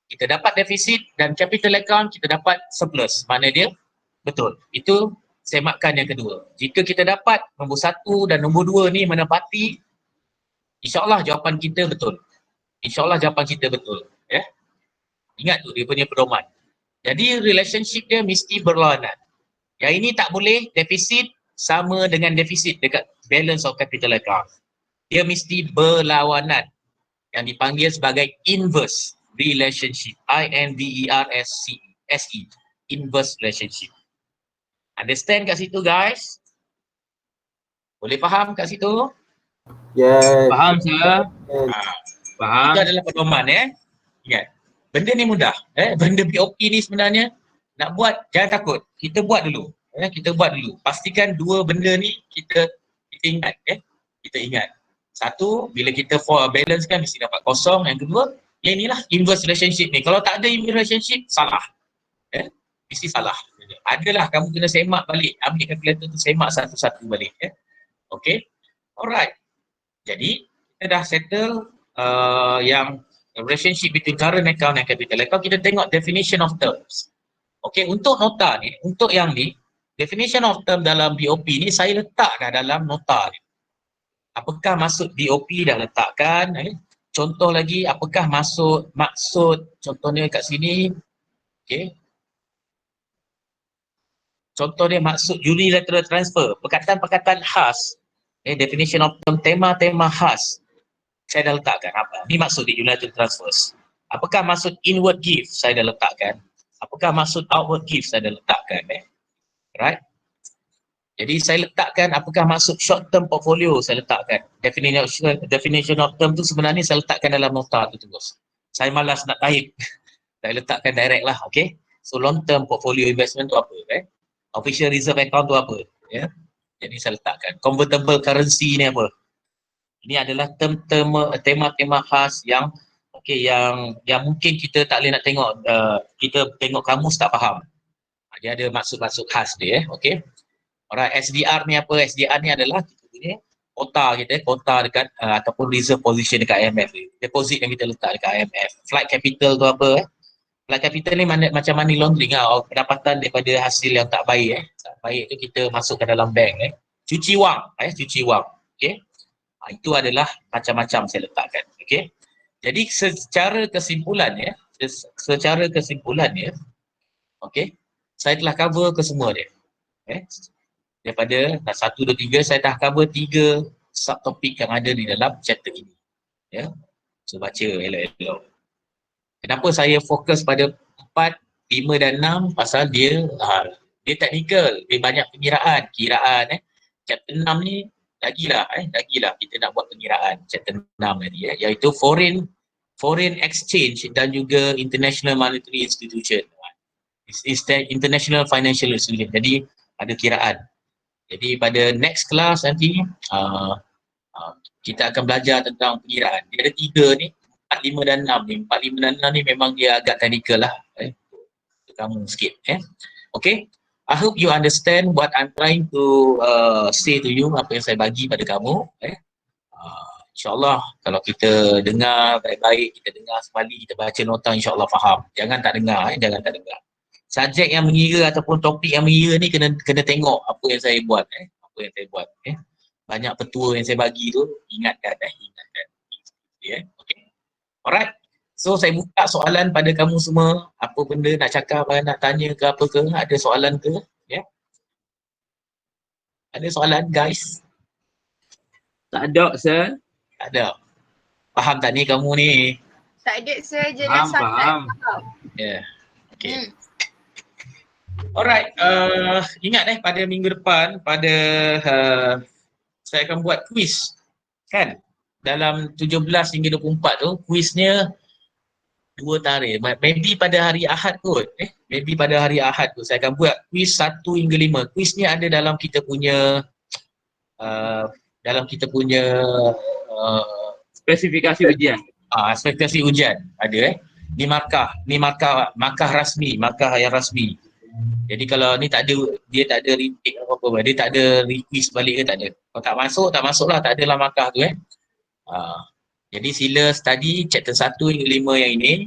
kita dapat defisit dan capital account kita dapat surplus. Mana dia? Betul. Itu semakan yang kedua. Jika kita dapat nombor 1 dan nombor 2 ni menepati, insyaAllah jawapan kita betul. InsyaAllah jawapan kita betul. Ingat tu dia punya pedoman. Jadi relationship dia mesti berlawanan. Yang ini tak boleh defisit sama dengan defisit dekat balance of capital account. Dia mesti berlawanan. Yang dipanggil sebagai inverse relationship. I-N-V-E-R-S-E. Inverse relationship. Understand kat situ guys? Boleh faham kat situ? Yes. Faham saya? Faham. Itu adalah pedoman Ingat. Benda ni mudah. Benda BOP ni sebenarnya nak buat jangan takut. Kita buat dulu. Kita buat dulu. Pastikan dua benda ni kita ingat. Kita ingat. Satu, bila kita balance kan mesti dapat kosong. Yang kedua, Yang inilah inverse relationship ni. Kalau tak ada inverse relationship, salah. Mesti salah. Adalah kamu kena semak balik. Ambil calculator tu semak satu-satu balik. Okay. Alright. Jadi, kita dah settle yang relationship between current account dan capital account. Kita tengok definition of terms. Okay, untuk nota ni, untuk yang ni, definition of term dalam BOP ni saya letak dah dalam nota ni. Apakah maksud BOP dah letakkan? Contoh lagi, apakah maksud contohnya kat sini. Okay. Contoh dia maksud unilateral transfer, perkataan-perkataan khas. Definition of term, tema-tema khas. Saya dah letakkan apa? Ni maksud di unilateral transfers. Apakah maksud inward gift? Saya dah letakkan. Apakah maksud outward gift? Saya dah letakkan. Right? Jadi saya letakkan apakah maksud short term portfolio? Saya letakkan. Definition of term tu sebenarnya saya letakkan dalam nota tu terus. Saya malas nak type. Saya letakkan direct lah. Okay? So long term portfolio investment tu apa? Official reserve account tu apa? Jadi saya letakkan. Convertible currency ni apa? Ini adalah tema-tema khas yang yang mungkin kita tak boleh nak tengok, kita tengok kamus tak faham. Dia ada maksud-maksud khas dia. Okay. Alright, SDR ni apa? SDR ni adalah kita punya kota dekat ataupun reserve position dekat IMF. Deposit yang kita letak dekat IMF. Flight capital tu apa? Flight capital ni macam money laundering pendapatan daripada hasil yang tak baik. Tak baik tu kita masukkan dalam bank. Cuci wang. Cuci wang. Okay. Itu adalah macam-macam saya letakkan. Okay. Jadi secara kesimpulannya, okay, saya telah cover ke semua dia. Daripada 1, 2, 3, saya dah cover 3 subtopik yang ada di dalam chapter ini. So baca elok-elok. Kenapa saya fokus pada 4, 5 dan 6? Pasal dia teknikal, dia banyak kiraan. Chapter 6 ni lagilah kita nak buat pengiraan chapter 6 tadi iaitu foreign exchange dan juga international monetary institution. International financial institution. Jadi ada kiraan. Jadi pada next class nanti kita akan belajar tentang pengiraan. Dia ada 3 ni, 4, 5 dan 6 ni. 4, 5 dan 6 ni memang dia agak teknikal lah. Kamu sikit. Okay. I hope you understand what I'm trying to say to you, apa yang saya bagi pada kamu. InsyaAllah kalau kita dengar baik-baik, kita dengar sekali, kita baca nota, insyaAllah faham. Jangan tak dengar. Subjek yang mengira ataupun topik yang mengira ni kena tengok apa yang saya buat. Banyak petua yang saya bagi tu, ingatkan. Okay. Alright. So saya buka soalan pada kamu semua, apa benda nak cakap, nak tanya ke apa ke, ada soalan ke? Ada soalan guys? Tak ada, sir. Tak ada. Faham tak ni kamu ni? Tak ada sir, jelas sangat. Okay. Alright, ingat pada minggu depan, saya akan buat quiz. Kan? Dalam 17 hingga 24 tu, quiznya 2 tarikh. Maybe pada hari Ahad kot. Saya akan buat quiz 1 hingga 5. Quiz ni ada dalam kita punya spesifikasi ujian. Spesifikasi ujian ada Ni markah rasmi, markah yang rasmi. Jadi kalau ni dia tak ada retake apa-apa, dia tak ada requiz balik ke tak ada. Kalau tak masuk lah, tak adalah markah tu Jadi sila study chapter 1 hingga 5 yang ini.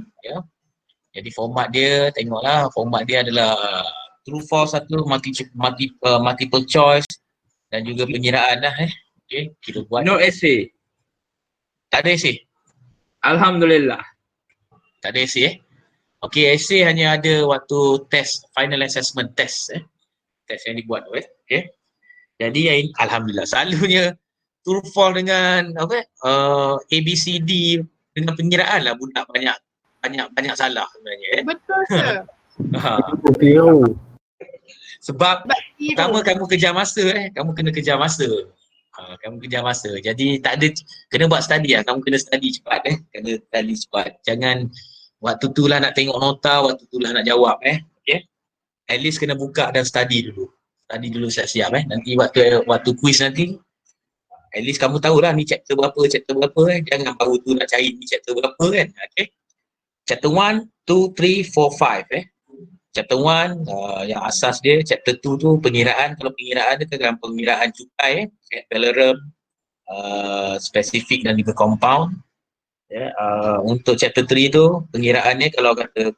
Jadi format dia, tengoklah format dia adalah true false satu, multiple choice dan juga pengiraan lah. Okay, kita buat. No essay. Tak ada essay. Alhamdulillah. Tak ada essay Okay, essay hanya ada waktu test, final assessment test test yang dibuat okay. Jadi alhamdulillah, selalunya true false dengan ABCD dengan pengiraan lah budak banyak salah sebenarnya Betul sir. Sebab pertama kamu kejar masa kamu kena kejar masa. Jadi tak ada, kena buat study kamu kena study cepat kena study cepat. Jangan waktu tu lah nak tengok nota, waktu tu lah nak jawab okay. At least kena buka dan study dulu siap-siap nanti waktu quiz nanti at least kamu tahulah ni chapter berapa jangan baru tu nak cari ni chapter berapa kan. Okay. chapter 1, 2, 3, 4, 5 Chapter 1 yang asas dia, chapter 2 tu pengiraan. Kalau pengiraan dia dalam pengiraan cukai ad valorem, spesifik dan juga compound. Untuk chapter 3 tu pengiraannya kalau kata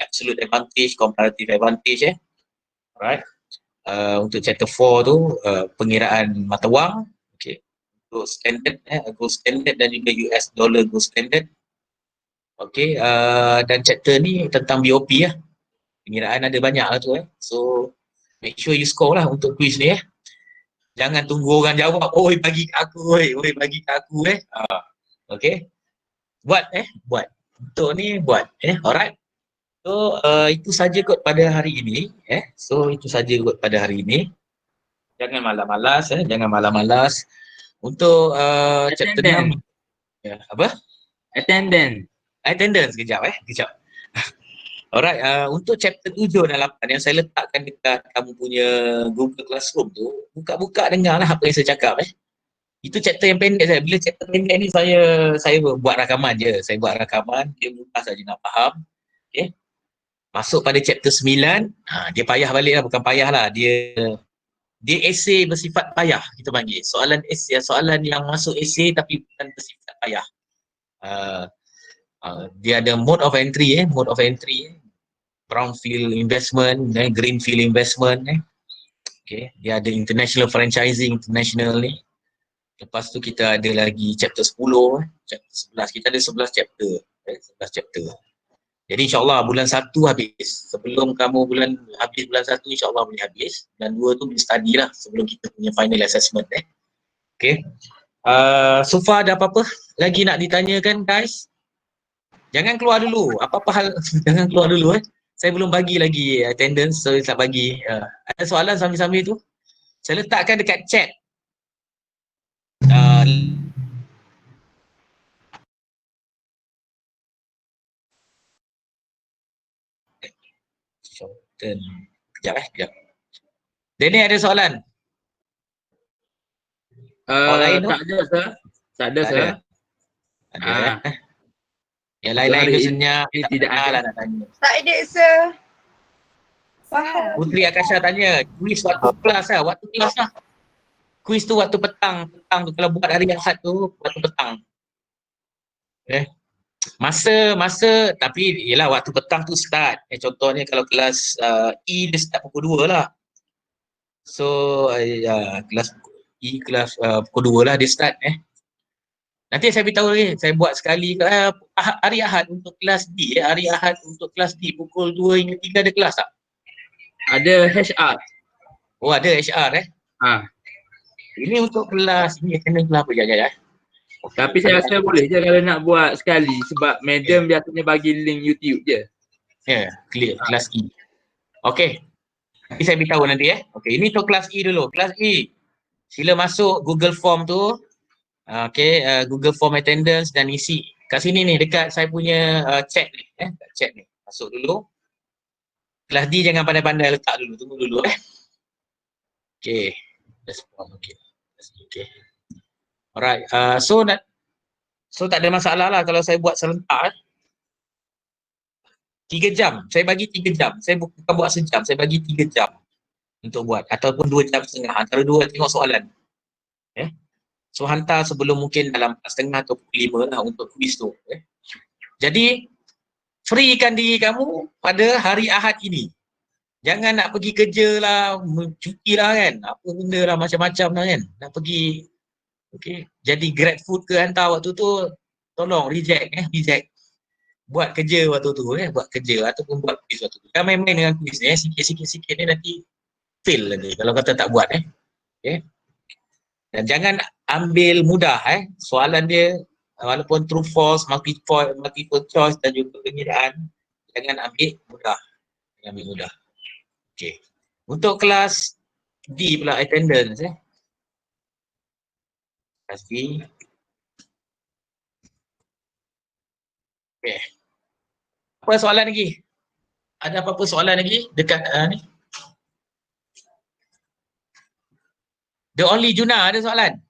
absolute advantage, comparative advantage Alright. Untuk chapter 4 tu pengiraan mata wang, okay. Gold standard, gold standard dan juga US dollar gold standard. Okay, dan chapter ni tentang BOP Pengiraan ada banyak lah tu So make sure you score lah untuk quiz ni Jangan tunggu orang jawab, oi bagi kat aku, oi bagi kat aku Okay. Buat buat. Untuk ni buat alright. So itu saja kot pada hari ini So itu saja kot pada hari ini. Jangan malas-malas jangan malas-malas. Untuk chapter 6 apa? Attendance kejap. Alright, untuk chapter 7 dan 8 yang saya letakkan dekat kamu punya Google Classroom tu, buka-buka dengar lah apa yang saya cakap Itu chapter yang pendek saya. Bila chapter pendek ni saya buat rakaman je. Saya buat rakaman, dia mudah saja nak faham. Okay. Masuk pada chapter 9, dia payah balik lah, bukan payah lah. Dia esei bersifat payah, kita panggil. Soalan yang masuk esei tapi bukan bersifat payah. Dia ada mode of entry brownfield investment, greenfield investment Okay. Dia ada international franchising, international ni. Lepas tu kita ada lagi chapter 10, chapter 11. Kita ada 11 chapter. 11 chapter. Jadi insyaAllah bulan 1 habis. Sebelum kamu habis bulan 1 insyaAllah boleh habis. Bulan 2 tu boleh study lah sebelum kita punya final assessment Okay. So far ada apa-apa lagi nak ditanyakan guys? Jangan keluar dulu. Apa-apa hal jangan keluar dulu Saya belum bagi lagi attendance, so saya tak bagi. Ada soalan sambil-sambil tu? Saya letakkan dekat chat. Shorten. Kejap. Denny ada soalan? Lain tu? Tak ada sir. Ada. Yang lain-lain tu senyap. Ini tidak ada lah nak tanya. Tak ada sir. Faham. Putri Akasha tanya, quiz waktu kelas waktu kelas Quiz tu waktu petang tu. Kalau buat hari Ahad tu, waktu petang. Masa, tapi yelah waktu petang tu start. Contohnya kalau kelas E dia start pukul 2 lah. So, kelas E, kelas pukul 2 lah dia start Nanti saya beritahu lagi, saya buat sekali hari Ahad untuk kelas D. Hari Ahad untuk kelas D pukul 2 hingga 3 ada kelas tak? Ada HR. Oh ada HR Ini untuk kelas, ini attendance kelas apa ya? Tapi saya rasa boleh je kalau nak buat sekali sebab madam biasanya bagi link YouTube je. Clear, kelas E. Okay. Nanti saya beritahu nanti Okay, ini untuk kelas E dulu. Kelas E, sila masuk Google Form tu. Google Form attendance dan isi. Kat sini ni, dekat saya punya chat ni. Chat ni. Masuk dulu. Kelas D jangan pandai-pandai letak dulu. Tunggu dulu Okay. Okay. Alright. So tak ada masalah lah kalau saya buat serentak 3 jam. Saya bagi 3 jam. Saya bukan buat sejam. Saya bagi 3 jam untuk buat. Ataupun 2 jam setengah. Antara 2 tengok soalan. So hantar sebelum mungkin dalam 4:30 atau pukul 5 lah untuk quiz tu. Jadi freekan diri kamu pada hari Ahad ini. Jangan nak pergi kerja lah, cuti lah kan. Apa benda lah macam-macam lah kan. Nak pergi jadi grab food ke hantar waktu tu, tolong reject. Buat kerja waktu tu buat kerja ataupun buat quiz waktu tu. Jangan main-main dengan quiz ni sikit-sikit ni nanti fail nanti kalau kata tak buat Dan jangan ambil mudah soalan dia walaupun true false, multiple choice dan juga pengiraan, jangan ambil mudah. Okay. Untuk kelas D pula attendance kelas D. Okay. Apa soalan lagi? Ada apa-apa soalan lagi dekat ni? The Only Juna ada soalan?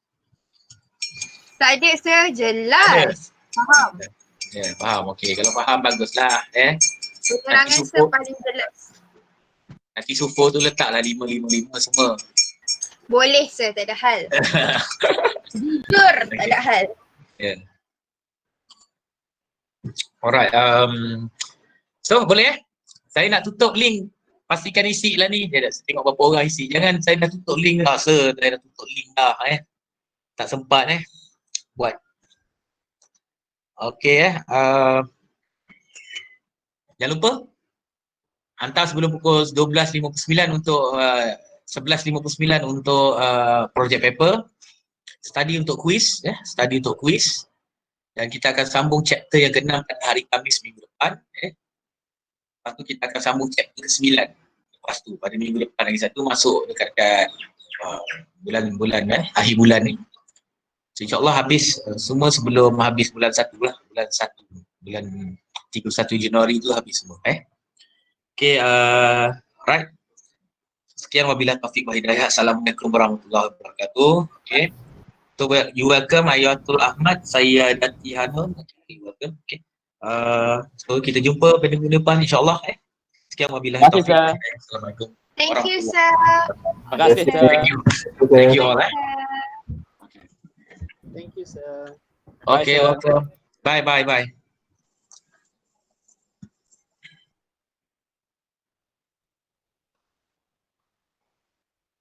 Tak ada sir, jelas. Faham. Ya, faham. Okey, kalau faham baguslah Penerangan Nanti sir support. paling jelas. Nanti sufur tu letaklah 555 semua. Boleh sir, tak ada hal. Jujur, tak ada hal. Ya. Alright, so boleh saya nak tutup link, pastikan isi lah ni. Dia dah tengok berapa orang isi. Jangan saya dah tutup link dah, sir. Saya dah tutup link dah tak sempat buat. Okey jangan lupa hantar sebelum pukul 12.59 untuk 11.59 untuk project paper, study untuk quiz study untuk quiz, dan kita akan sambung chapter yang ke-6 pada hari Khamis minggu depan lepas tu kita akan sambung chapter ke-9 lepas tu pada minggu depan lagi satu masuk dekat bulan-bulan akhir bulan ni. So, InsyaAllah habis semua sebelum habis bulan 1 lah, bulan 31 Januari tu habis semua Okay, right. Sekian wabillahi taufiq wal hidayah. Assalamualaikum warahmatullahi wabarakatuh. Okay. So you welcome Ayatul Ahmad, saya Dati Hanun. Okay, welcome. Okay. So kita jumpa pada minggu depan insya-Allah Sekian wabillahi taufiq wal hidayah. Assalamualaikum. Thank you sir. Terima kasih sir. Thank you all. Thank you sir. Okay, welcome. Bye.